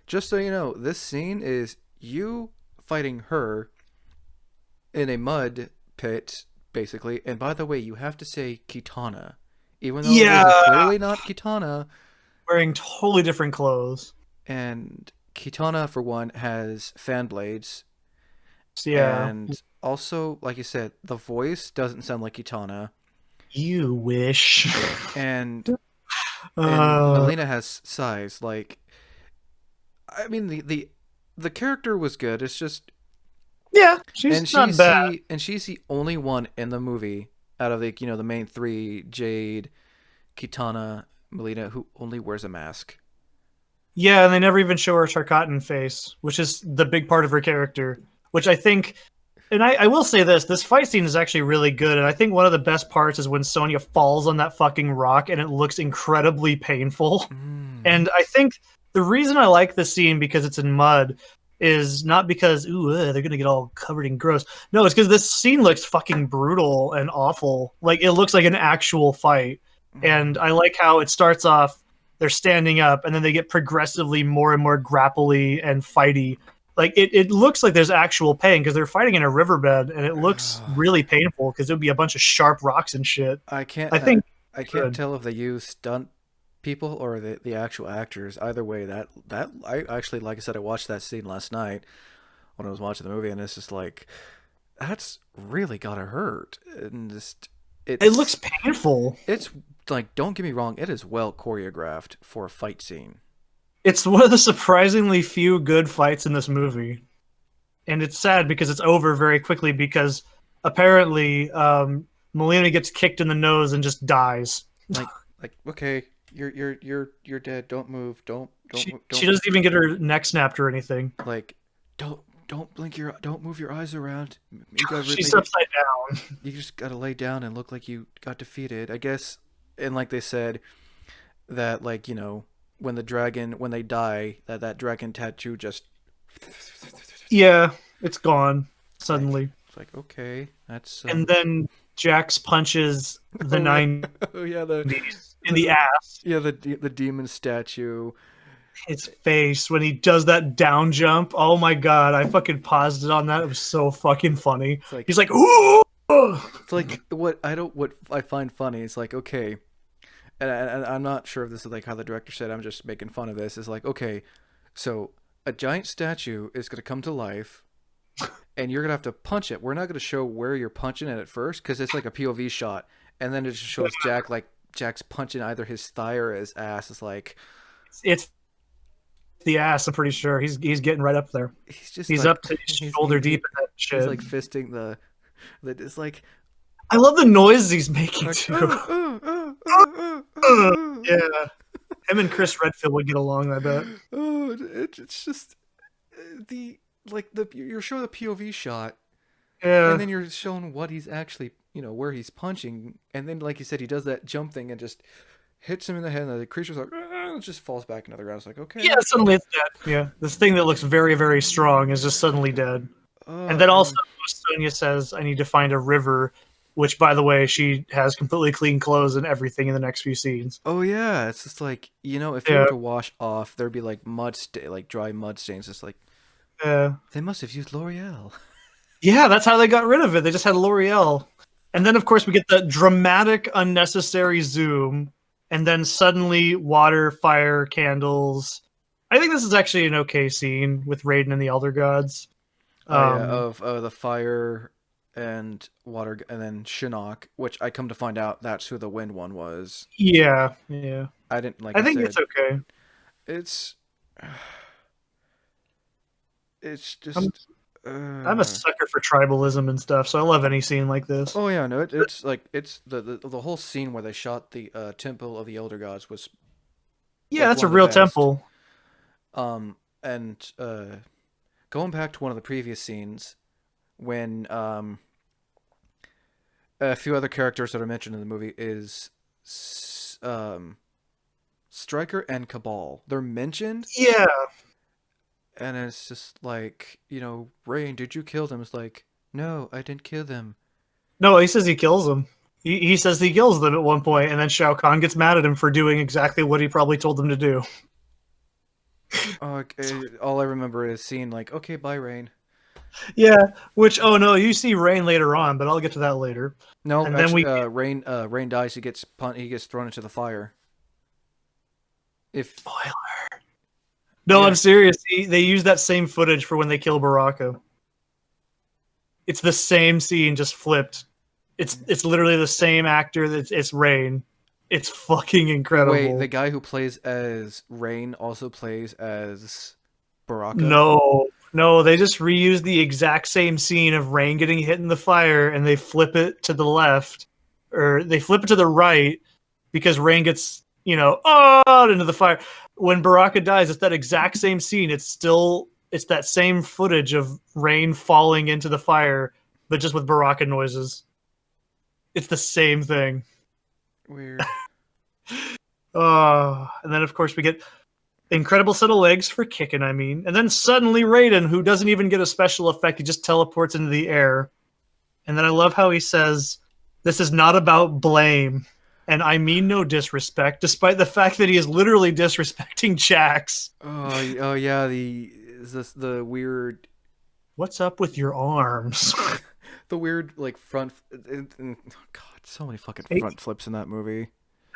just so you know, this scene is you fighting her in a mud pit, basically. And by the way, you have to say Kitana, even though it is Yeah, clearly not Kitana. wearing totally different clothes. And Kitana, for one, has fan blades, So, yeah, and also, like you said, the voice doesn't sound like Kitana. you wish. And uh, Melina has size. Like, I mean, the character was good. It's just, yeah, she's not bad. and she's the only one in the movie out of the main three, Jade, Kitana, Melina, who only wears a mask. Yeah, and they never even show her Tarkatan face, which is the big part of her character. Which I think, and I will say this fight scene is actually really good, and I think one of the best parts is when Sonya falls on that fucking rock and it looks incredibly painful. Mm. And I think the reason I like this scene because it's in mud is not because they're gonna get all covered in gross. No, it's because this scene looks fucking brutal and awful. Like it looks like an actual fight, and Mm. I like how it starts off. They're standing up, and then they get progressively more and more grapply and fighty. Like it looks like there's actual pain because they're fighting in a riverbed, and it looks really painful because it would be a bunch of sharp rocks and shit. I can't I think I can't good. tell if they use stunt people or the actual actors. Either way, that I actually, like I said, I watched that scene last night when I was watching the movie, and it's just like that's really gotta hurt. And just It looks painful. it's like, don't get me wrong, it is well choreographed for a fight scene. It's one of the surprisingly few good fights in this movie, and it's sad because it's over very quickly because apparently Melina gets kicked in the nose and just dies. Like okay, you're dead. Don't move. She doesn't even get her neck snapped or anything. Like, don't move your eyes around. You gotta She's make it. upside down. You just gotta lay down and look like you got defeated. I guess, and like they said that, like, when they die, that dragon tattoo just Yeah, it's gone like suddenly. it's like, okay, that's And then Jax punches the oh yeah, 90s oh yeah, in the ass. the demon statue. His face when he does that down jump. Oh my god, I fucking paused it on that. It was so fucking funny. It's like He's like, ooh! it's like what I find funny is like, okay, and I'm not sure if this is like how the director said. I'm just making fun of this. Is like, okay, so a giant statue is gonna come to life, and you're gonna have to punch it. We're not gonna show where you're punching it at first because it's like a POV shot, and then it just shows Jack's punching either his thigh or his ass. It's like It's the ass, I'm pretty sure. He's getting right up there. he's just He's like up to shoulder deep in that he's shit. like fisting the it's like I love the noises he's making like too. oh, Yeah. Him and Chris Redfield would get along, I bet. it's just the the you're showing the POV shot, and Yeah. then you're showing what he's actually where he's punching, and then like you said, he does that jump thing and just hits him in the head, and the creature's like it just falls back into the ground. It's like, okay, Yeah, suddenly it's dead. Yeah. This thing that looks very, very strong is just suddenly dead. And then also and Sonya says, I need to find a river, which by the way, she has completely clean clothes and everything in the next few scenes. oh yeah, it's just like if you were Yeah. to wash off, there'd be like like dry mud stains. It's like Yeah. they must have used L'Oreal. Yeah, that's how they got rid of it. They just had L'Oreal. And then of course we get the dramatic unnecessary zoom, and then suddenly water, fire, candles. I think this is actually an okay scene with Raiden and the Elder Gods. Oh yeah, of the fire and water, and then Shinnok, which I come to find out that's who the wind one was. Yeah, yeah. I didn't like. I I think said, it's okay. it's it's I'm, just. I'm a sucker for tribalism and stuff, so I love any scene like this. Oh yeah, no, it's like it's the whole scene where they shot the Temple of the Elder Gods was Yeah, like that's one a of the real best. temple. And going back to one of the previous scenes when a few other characters that are mentioned in the movie is Stryker and Cabal. They're mentioned, Yeah. and it's just like, Rain, did you kill them? It's like, no, I didn't kill them. No, he says he kills them. He says he kills them at one point, and then Shao Kahn gets mad at him for doing exactly what he probably told them to do. All I remember is seeing like, okay, bye, Rain. Yeah, which, oh no, you see Rain later on, but I'll get to that later. No, And actually, then we Rain dies. He gets thrown into the fire. If spoiler. No, Yeah. I'm serious. They use that same footage for when they kill Baraka. It's the same scene, just flipped. It's literally the same actor. It's Rain. It's fucking incredible. wait, the guy who plays as Rain also plays as Baraka. No, they just reuse the exact same scene of Rain getting hit in the fire, and they flip it to the left, or they flip it to the right because Rain gets out into the fire. When Baraka dies, it's that exact same scene. It's that same footage of Rain falling into the fire, but just with Baraka noises. It's the same thing. Weird. And then of course we get incredible set of legs for kicking, and then suddenly Raiden, who doesn't even get a special effect, he just teleports into the air. And then I love how he says, "This is not about blame, and I mean no disrespect," despite the fact that he is literally disrespecting Jax. Oh yeah, the weird, What's up with your arms? the weird like front. Oh God, so many fucking front flips in that movie.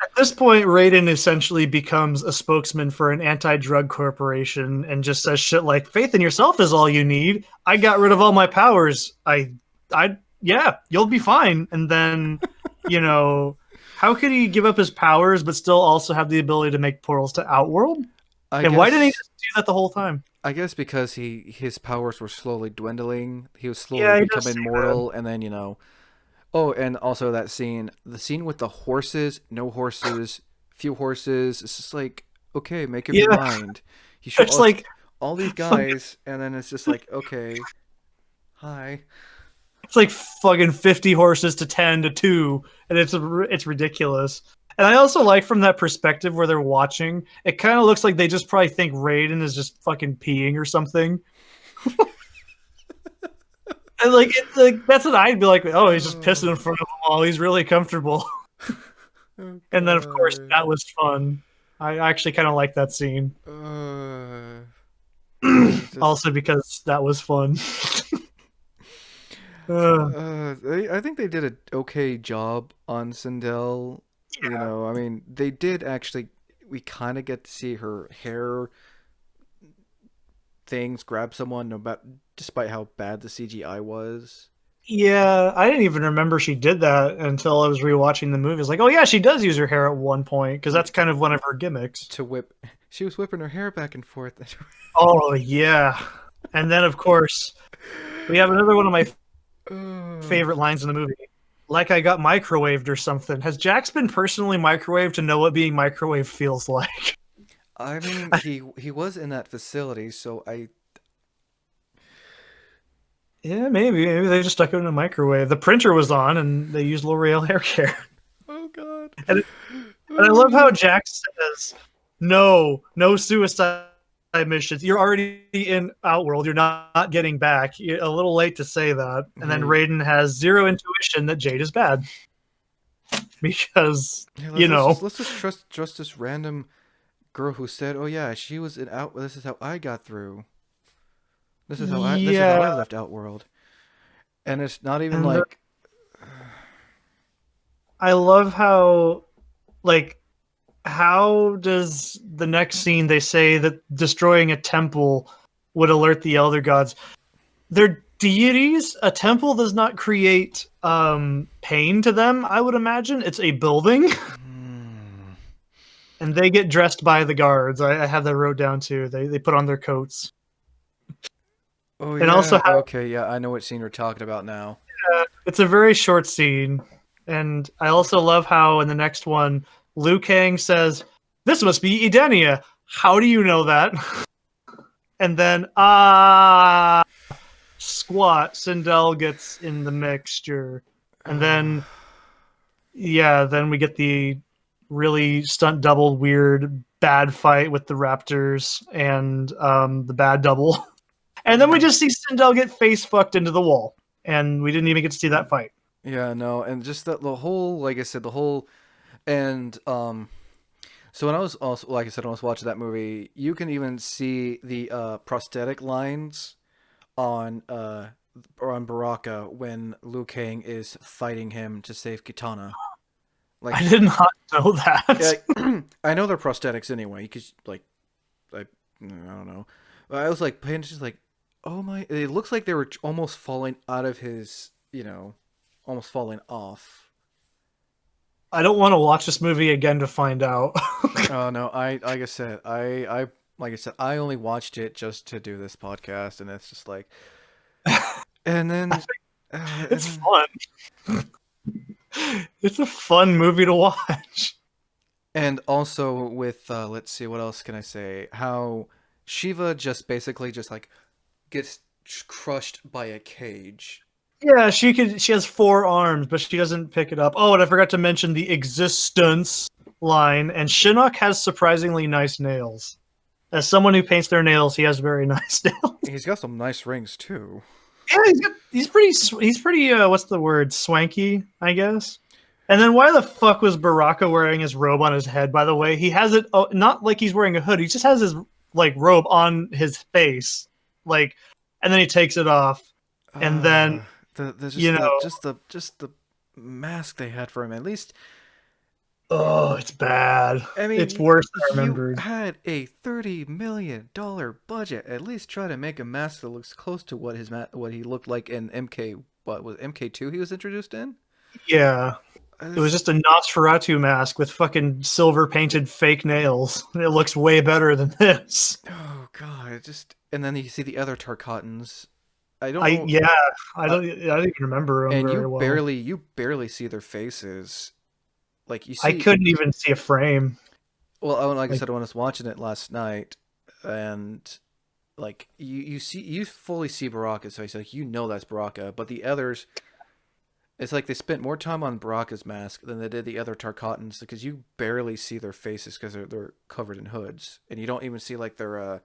At this point, Raiden essentially becomes a spokesman for an anti-drug corporation and just says shit like, "Faith in yourself is all you need. I got rid of all my powers. Yeah, you'll be fine." And then, how could he give up his powers but still also have the ability to make portals to Outworld? Why didn't he just do that the whole time? I guess because his powers were slowly dwindling. He was Yeah, slowly he does becoming say mortal, and then. Oh, and also the scene with the horses, no horses, few horses. It's just like, okay, make up your Yeah, mind. You show it's like all these fucking, guys, and then it's just like, okay, hi. it's like fucking 50 horses to 10 to 2, and it's ridiculous. And I also like from that perspective where they're watching, it kind of looks like they just probably think Raiden is just fucking peeing or something. And like that's what I'd be like. Oh, he's just pissing in Oh, front of them all. He's really comfortable. oh And then of course God. that was fun. I actually kind of like that scene, It's just also because that was fun. uh, I think they did an okay job on Sindel. You yeah, know, I mean, they did actually. We kind of get to see her hair things grab someone, no, but despite how bad the CGI was. yeah. I didn't even remember she did that until I was rewatching the movie. It's like, oh yeah, she does use her hair at one point because that's kind of one of her gimmicks. To whip, she was whipping her hair back and forth. Oh yeah, and then of course we have another one of my Uh, favorite lines in the movie. Like I got microwaved or something. Has Jax been personally microwaved to know what being microwaved feels like? I mean, he was in that facility, so I. Yeah, maybe they just stuck it in a microwave. The printer was on, and they used L'Oreal hair care. Oh God. And, and I love how Jax says, "No, no suicide missions. You're already in Outworld. You're not getting back. You're a little late to say that." And then Hey, Raiden has zero intuition that Jade is bad because hey, you know. let's just trust this random girl who said, "Oh yeah, she was in out. This is how I got through. This is how Yeah, I left Outworld." And it's not even and like, I love how like how does the next scene they say that destroying a temple would alert the elder gods? They're deities. A temple does not create pain to them, I would imagine. It's a building. hmm. And they get dressed by the guards. I have that wrote down too. They put on their coats. Oh And also yeah, how okay, yeah, I know what scene we're talking about now. it's a very short scene. And I also love how in the next one, Liu Kang says, "This must be Edenia. How do you know that?" And then squat, Sindel gets in the mixture. And then yeah, then we get the really stunt double weird bad fight with the Raptors and the bad double. And then we just see Sindel get face fucked into the wall. And we didn't even get to see that fight. Yeah, no, and just the whole, like I said, the whole, and so when I was also, like I said, when I was watching that movie, you can even see the prosthetic lines on on Baraka when Liu Kang is fighting him to save Kitana. Like, I did not know that. yeah, I know they're prosthetics anyway, because I don't know. I was like paying attention, like, oh my, it looks like they were almost falling out of his, almost falling off. I don't want to watch this movie again to find out. Oh no, I like I said, like I said, I only watched it just to do this podcast, and it's just like, and then, and It's then, fun. It's a fun movie to watch. and also with let's see, what else can I say? How Shiva just basically just like gets crushed by a cage. Yeah, she has 4 arms, but she doesn't pick it up. Oh, and I forgot to mention the existence line. And Shinnok has surprisingly nice nails. As someone who paints their nails, he has very nice nails. He's got some nice rings too. Yeah, he's pretty what's the word, swanky, I guess. And then why the fuck was Baraka wearing his robe on his head? By the way, he has it not like he's wearing a hood. He just has his like robe on his face, like, and then he takes it off, and then The you just know, just the mask they had for him. At least, oh, it's bad. I mean, It's worse than I you remembered. had a $30 million budget. At least try to make a mask that looks close to what what he looked like in MK. What was MK2? He was introduced in. Yeah, it was This- just a Nosferatu mask with fucking silver painted fake nails. It looks way better than this. oh God! And then you see the other Tarkatans. I don't I know. yeah, Uh, I don't even remember them and very well. you barely see their faces. Like you I see couldn't even see a frame. well, like I Like, said, when I was watching it last night, and like you fully see Baraka's face, like you know that's Baraka, but the others, it's like they spent more time on Baraka's mask than they did the other Tarkatans because you barely see their faces because they're covered in hoods, and you don't even see like their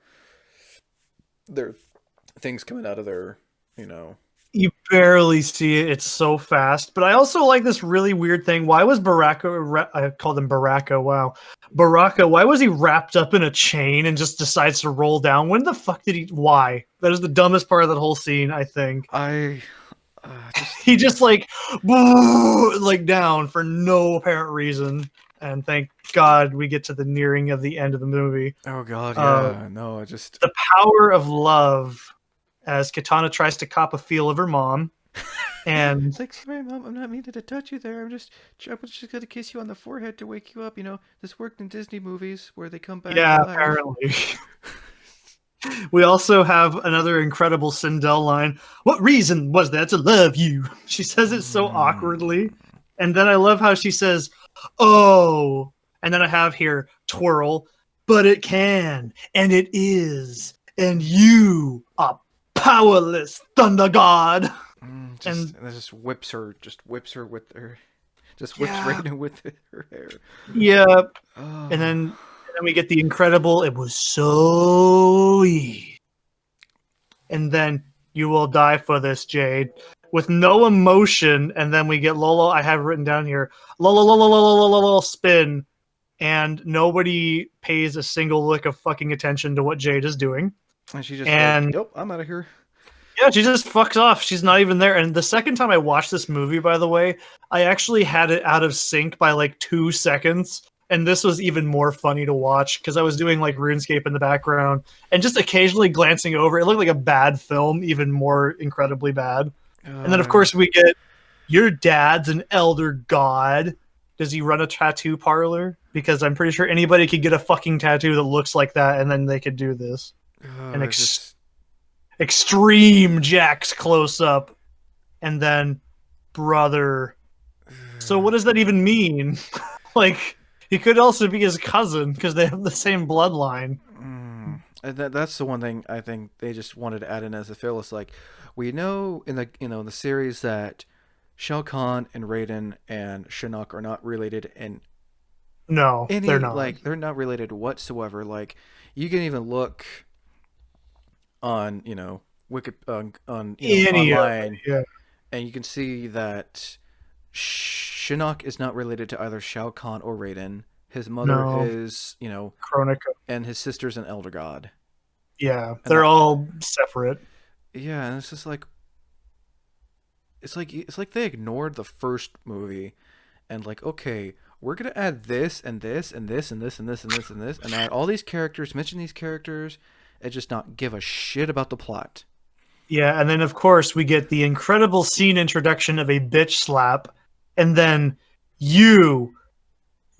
things coming out of their, you know. you barely see it. It's so fast. But I also like this really weird thing. Why was I called him Baraka. Wow. Baraka, why was he wrapped up in a chain and just decides to roll down? When the fuck did he? Why? That is the dumbest part of that whole scene, I think. I just He just like down for no apparent reason. And thank God we get to the nearing of the end of the movie. oh god, Uh, yeah, no, I just the power of love as Katana tries to cop a feel of her mom. And it's like, sorry, mom, I'm not meaning to touch you there. I'm just gonna kiss you on the forehead to wake you up. You know, this worked in Disney movies where they come back yeah, to life. apparently. We also have another incredible Sindel line. What reason was there to love you? She says it so awkwardly. And then I love how she says, oh. And then I have here, twirl, but it can, and it is, and you are powerless, Thunder God. And Just whips her with her, just whips yeah, Raiden with her hair. yeah. And Oh, then we get the incredible, it was so easy. And then you will die for this, Jade, with no emotion. And then we get Lolo. I have written down here Lolo, Lolo, Lolo, Lolo, Lolo, spin. And nobody pays a single lick of fucking attention to what Jade is doing. and she's just like, And "Yep, I'm out of here." yeah, she just fucks off. She's not even there. And the second time I watched this movie, by the way, I actually had it out of sync by like 2 seconds. And this was even more funny to watch because I was doing like RuneScape in the background and just occasionally glancing over. It looked like a bad film, even more incredibly bad. And then, of Uh, course, we get your dad's an elder god. Does he run a tattoo parlor? Because I'm pretty sure anybody could get a fucking tattoo that looks like that, and then they could do this. An it's just extreme Jax close up, and then brother. So what does that even mean? Like he could also be his cousin because they have the same bloodline. And that's the one thing I think they just wanted to add in as a fill. It's like we know in the the series that Shao Kahn and Raiden and Shinnok are not related in No, they're any, not. like they're not related whatsoever. Like you can even look on Wiki on Any of it, online, yeah. and you can see that Shinnok is not related to either Shao Kahn or Raiden. His mother No, is, Chronica. and his sister's an elder god. Yeah, And they're that, all separate. yeah, and it's just like it's like they ignored the first movie and like, okay, we're gonna add this and this and this and this and this and this and this and add all these characters, mention these characters, and just not give a shit about the plot. Yeah, and then of course we get the incredible scene introduction of a bitch slap, and then you're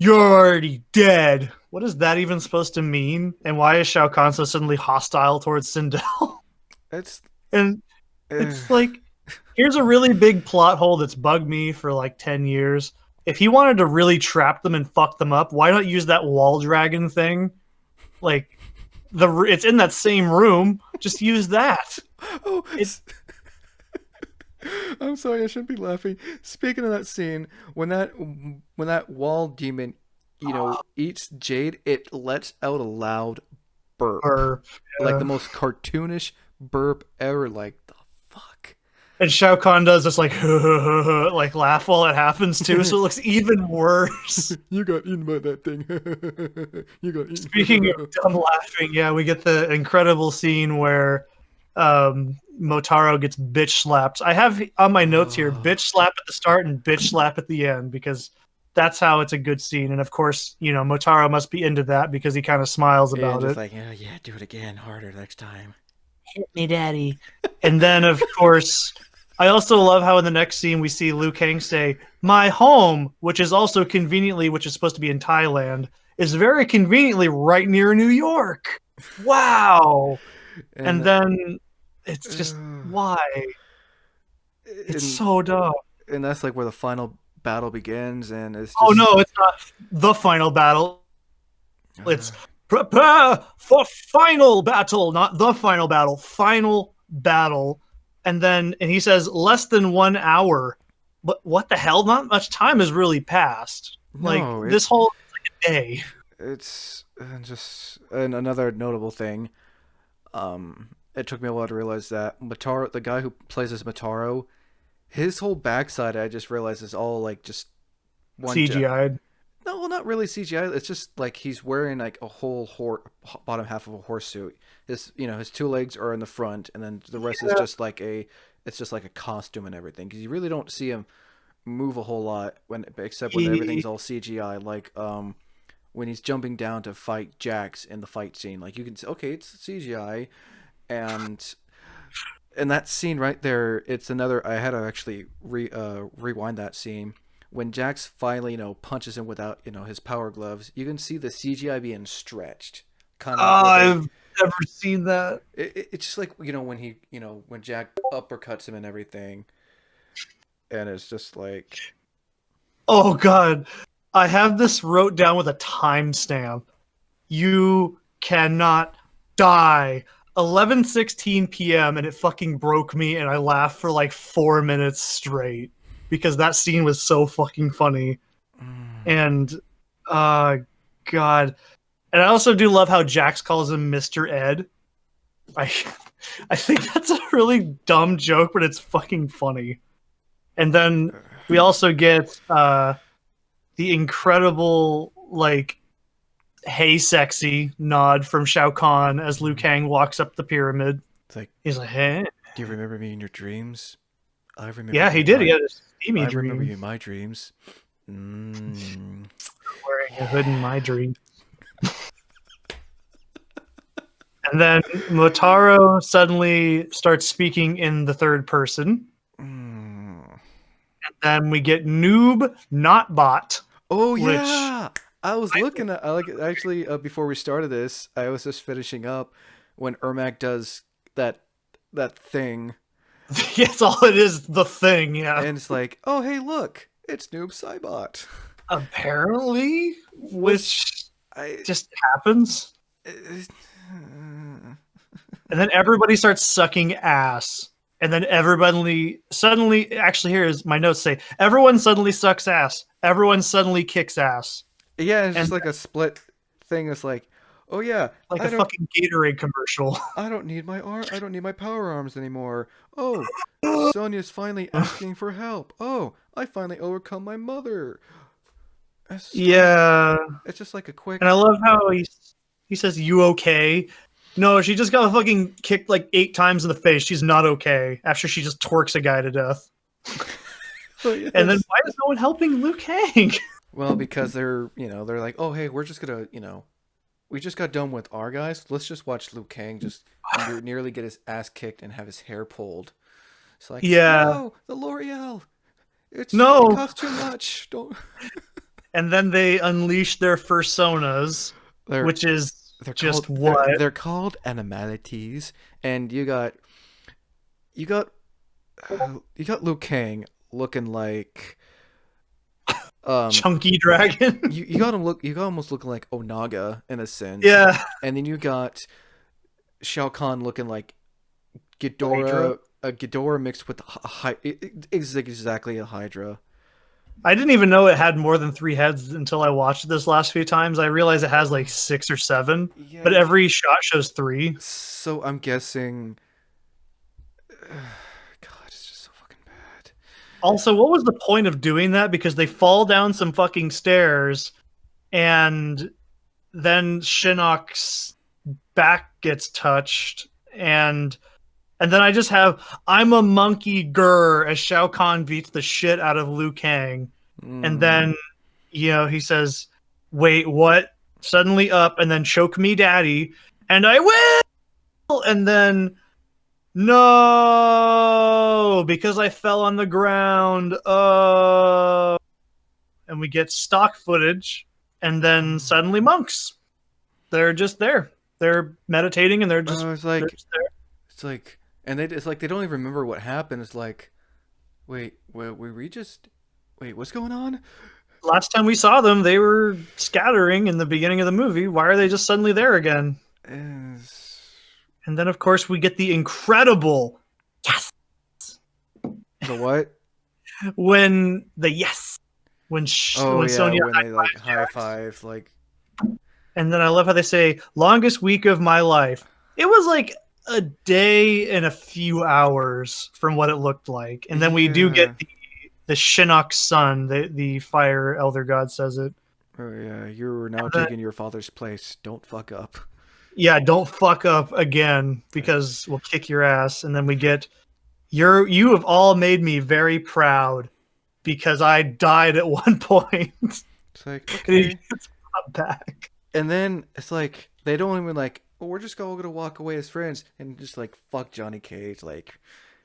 already dead. What is that even supposed to mean? And why is Shao Kahn so suddenly hostile towards Sindel? It's And uh, it's like, here's a really big plot hole that's bugged me for like 10 years. If he wanted to really trap them and fuck them up, why not use that wall dragon thing? Like, it's in that same room. Just use that. oh, It I'm sorry, I shouldn't be laughing. Speaking of that scene, when that wall demon, eats Jade, it lets out a loud burp, or like the most cartoonish burp ever. Like the fuck. And Shao Kahn does this like like laugh while it happens too, so it looks even worse. You got eaten by that thing. You got Speaking eaten. of dumb laughing, yeah, we get the incredible scene where Motaro gets bitch slapped. I have on my notes here Oh, bitch slap at the start and bitch slap at the end because that's how it's a good scene. And of course, Motaro must be into that because he kind of smiles and about just it. like, yeah, do it again, harder next time. Hit me, daddy. And then, of course, I also love how in the next scene we see Liu Kang say, "My home," which is also conveniently, which is supposed to be in Thailand, is very conveniently right near New York. Wow. And And then it's just, uh, why? It's and so dumb. and that's like where the final battle begins, and it's Oh just no, it's not the final battle. It's prepare for final battle, not the final battle, final battle. And he says less than 1 hour. But what the hell? Not much time has really passed. Like No, this whole day. it's just another notable thing. It took me a while to realize that Mataro, the guy who plays as Mataro, his whole backside, I just realized is all like just one. CGI'd. No, well, not really CGI. It's just like he's wearing like a whole bottom half of a horse suit. His two legs are in the front, and then the rest is just like it's just like a costume and everything. Because you really don't see him move a whole lot except when everything's all CGI. Like when he's jumping down to fight Jax in the fight scene, like you can say, okay, it's CGI, and that scene right there, it's another. I had to actually rewind that scene when Jax finally, punches him without, his power gloves. You can see the CGI being stretched, kind of like I've never seen that. it's just like when Jack uppercuts him and everything, and it's just like, Oh god, I have this wrote down with a timestamp. You cannot die. 11:16 p.m. and it fucking broke me, and I laughed for like 4 minutes straight because that scene was so fucking funny. And god, and I also do love how Jax calls him Mr. Ed. I I think that's a really dumb joke, but it's fucking funny. And then we also get the incredible like "Hey sexy" nod from Shao Kahn as Liu Kang walks up the pyramid. it's like, He's like, "Hey." do you remember me in your dreams? I remember. Yeah, he did. He had a steamy I dream. remember you in my dreams. Mm. Wearing a hood in my dream. And then Motaro suddenly starts speaking in the third person. Mm. And then we get Noob Not Bot. Oh Which yeah, I was looking at. I like actually before we started this, I was just finishing up when Ermac does that thing, Yes, all it is, the thing, yeah. and it's like, oh hey, look, it's Noob Saibot. Apparently, which I just happens. uh, And then everybody starts sucking ass. And then everybody suddenly, actually, here's my notes say, everyone suddenly sucks ass. Everyone suddenly kicks ass. yeah, it's And just like a split thing. It's like, oh yeah, like I a don't, fucking Gatorade commercial. I don't need my arm. I don't need my power arms anymore. Oh, Sonya's finally asking for help. Oh, I finally overcome my mother. Yeah. It's just like a quick. And I love how he says, "You okay?" No, she just got fucking kicked like 8 times in the face. She's not okay after she just torques a guy to death. Oh, yes. And then why is no one helping Liu Kang? Well, because they're like, oh hey, we're just gonna, we just got done with our guys. Let's just watch Liu Kang just nearly get his ass kicked and have his hair pulled. It's like, Yeah. no, the L'Oreal. It No. costs too much. Don't. And then they unleash their personas, which is just called, what? they're called animalities, and you got Liu Kang looking like Chunky Dragon. you got him you got almost looking like Onaga in a sense. Yeah. And then you got Shao Kahn looking like Ghidorah, a Ghidorah mixed with exactly a Hydra. I didn't even know it had more than 3 heads until I watched this last few times. I realized it has like 6 or 7, Yeah, but every shot shows 3. So I'm guessing. God, it's just so fucking bad. Also, what was the point of doing that? Because they fall down some fucking stairs, and then Shinnok's back gets touched, and then I just have "I'm a monkey grr" as Shao Kahn beats the shit out of Liu Kang, and then he says, "Wait, what?" Suddenly up, and then "Choke me, daddy," and I will, and then no, because I fell on the ground. Oh, and we get stock footage, and then suddenly monks. They're just there. They're meditating, and they're just. It's like, they're just there. it's like, and it's like they don't even remember what happened. It's like, wait, what's going on? last time we saw them, they were scattering in the beginning of the movie. Why are they just suddenly there again? Is And then, of course, we get the incredible yes the what? when the yes Oh when yeah, Sonya when high they like fives high Jax. five, like And then I love how they say longest week of my life. It was like a day and a few hours from what it looked like. And then we do get yeah. the Shinnok's son, the fire elder god says it. Oh yeah, you're now And then, taking your father's place. Don't fuck up. yeah, don't fuck up again because we'll kick your ass. And then we get you have all made me very proud because I died at one point. It's like And he okay, gets brought back. and then it's like they don't even like. Well, we're just all gonna walk away as friends and just like fuck Johnny Cage. Like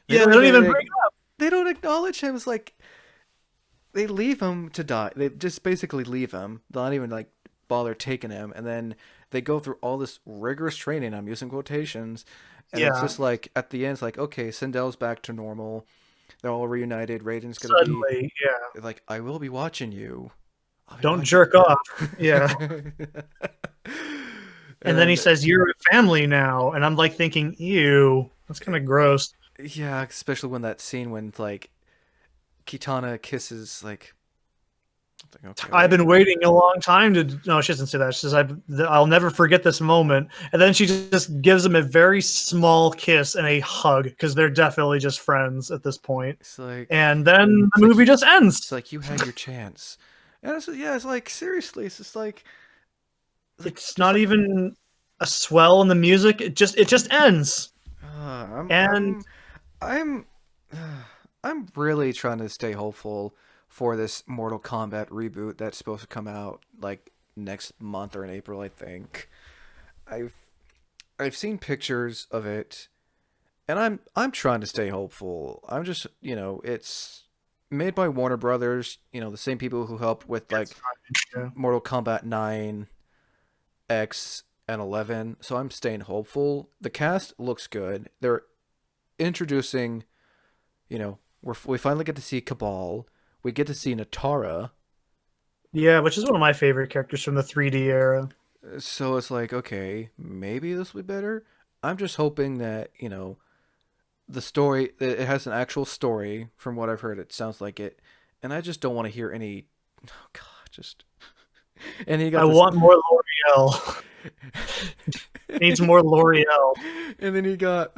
they Yeah, don't they don't even even like, bring it up. they don't acknowledge him. It's like they leave him to die. They just basically leave him. They'll not even like bother taking him, and then they go through all this rigorous training. I'm using quotations, and it's Yeah, just like at the end, it's like okay, Sindel's back to normal. They're all reunited. Raiden's gonna be suddenly, yeah. like, I will be watching you. I'll be Don't watching jerk off. Yeah. you. And then he And says, "You're a family now," and I'm like thinking, "Ew, that's kind of gross." yeah, especially when that scene when like Kitana kisses like, I'm like, I've okay, been waiting a long time to. No, she doesn't say that. She says, "I'll never forget this moment." And then she just gives him a very small kiss and a hug because they're definitely just friends at this point. it's like And then the it's like movie just it's ends. like you had your chance. And it's, yeah, it's like seriously, it's just like It's just not like even a swell in the music. It just ends. uh, I'm And I'm I'm I'm really trying to stay hopeful for this Mortal Kombat reboot that's supposed to come out like next month or in April, I think. I've I've seen pictures of it, and I'm trying to stay hopeful. I'm just, it's made by Warner Brothers, the same people who helped with it's like fine. Yeah. Mortal Kombat 9, X, and 11. So I'm staying hopeful. The cast looks good. They're introducing, we finally get to see Cabal. We get to see Natara. Yeah, which is one of my favorite characters from the 3D era. So it's like, okay, maybe this will be better. I'm just hoping that, the story, it has an actual story from what I've heard. It sounds like it. And I just don't want to hear any, oh God, just, and he I got this, want more L'Oreal. Needs more L'Oreal. and then he got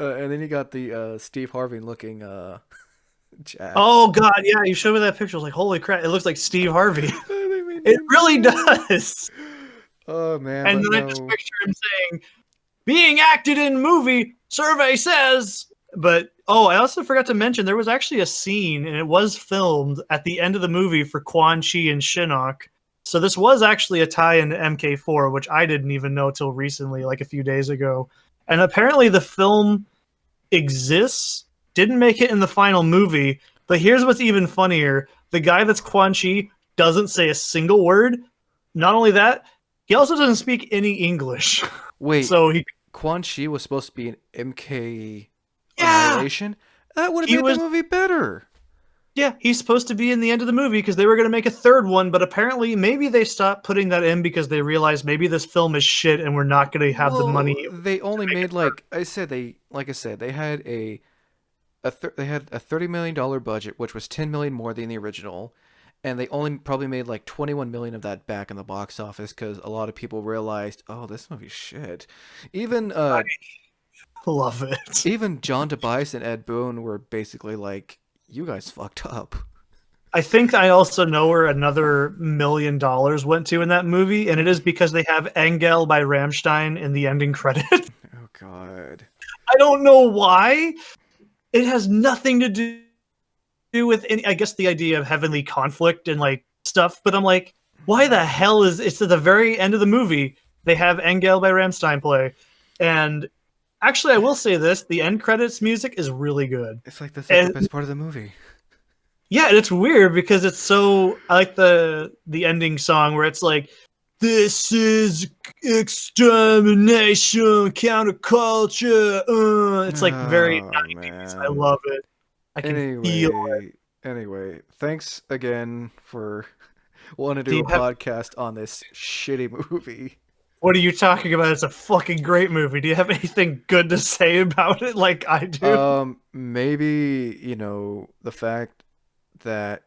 the Steve Harvey looking Jax. Oh god, yeah, you showed me that picture. I was like, holy crap, it looks like Steve Harvey. They made It me really mad. does. Oh man, And but then I just no. picture him saying, being acted in movie, survey says. But I also forgot to mention there was actually a scene, and it was filmed at the end of the movie for Quan Chi and Shinnok. So this was actually a tie-in to MK4, which I didn't even know till recently, like a few days ago. And apparently the film exists, didn't make it in the final movie. But here's what's even funnier: the guy that's Quan Chi doesn't say a single word. Not only that, he also doesn't speak any English. Wait, So he, Quan Chi was supposed to be an MK yeah, Annihilation? That would have he made the was, movie better. yeah, he's supposed to be in the end of the movie because they were going to make a third one, but apparently maybe they stopped putting that in because they realized maybe this film is shit and we're not going to have the money Well, to they only make it made third. like I said, they had they had a $30 million budget, which was 10 million more than the original, and they only probably made like 21 million of that back in the box office because a lot of people realized, oh, this movie's shit. Even I love it. even John Tobias and Ed Boon were basically like, you guys fucked up. I think I also know where another $1 million went to in that movie, and it is because they have Engel by Rammstein in the ending credit. Oh God. I don't know why. It has nothing to do with any, I guess, the idea of heavenly conflict and like stuff, but I'm like, why the hell is it's at the very end of the movie they have Engel by Rammstein play? And actually I will say this, the end credits music is really good. It's like that's like the And best part of the movie. yeah, and it's weird because it's so I like the ending song where it's like this is extermination, counterculture. It's like very Oh 90s. I man. love it. I can feel it. Anyway, thanks again for want to Do do you a have podcast on this shitty movie. What are you talking about? It's a fucking great movie. Do you have anything good to say about it like I do? Maybe, the fact that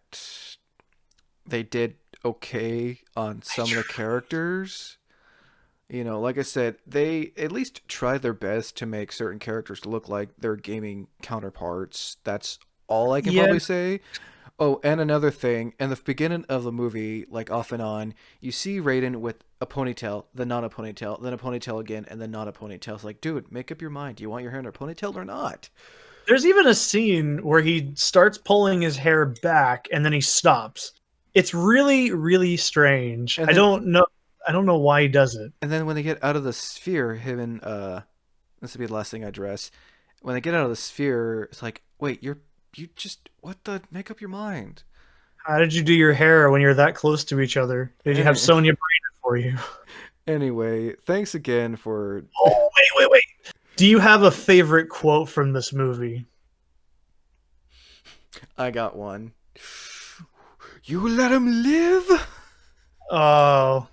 they did okay on some of the characters. Like I said, they at least tried their best to make certain characters look like their gaming counterparts. That's all I can Yeah, probably say. Oh, and another thing, in the beginning of the movie, like off and on, you see Raiden with a ponytail, then not a ponytail, then a ponytail again, and then not a ponytail. It's like, dude, make up your mind. Do you want your hair in a ponytail or not? there's even a scene where he starts pulling his hair back and then he stops. It's really, really strange. And I then, don't know. I don't know why he does it. and then when they get out of the sphere, him and this will be the last thing I address. When they get out of the sphere, it's like, wait, you just what the? Make up your mind. How did you do your hair when you're that close to each other? Did you have Any, Sonya braid it for you? anyway, thanks again for. Oh, wait. Do you have a favorite quote from this movie? I got one. You let him live. Oh,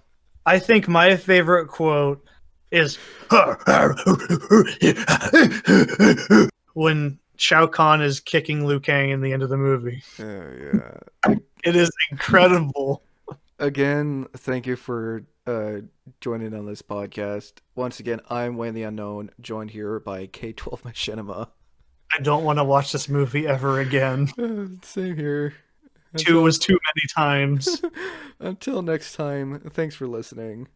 I think my favorite quote is when Shao Kahn is kicking Liu Kang in the end of the movie. Oh yeah. It is incredible. Again, thank you for joining on this podcast. Once again, I'm Wayne the Unknown, joined here by K12Machinima. I don't want to watch this movie ever again. Same here. Two was too many times. Until next time, thanks for listening.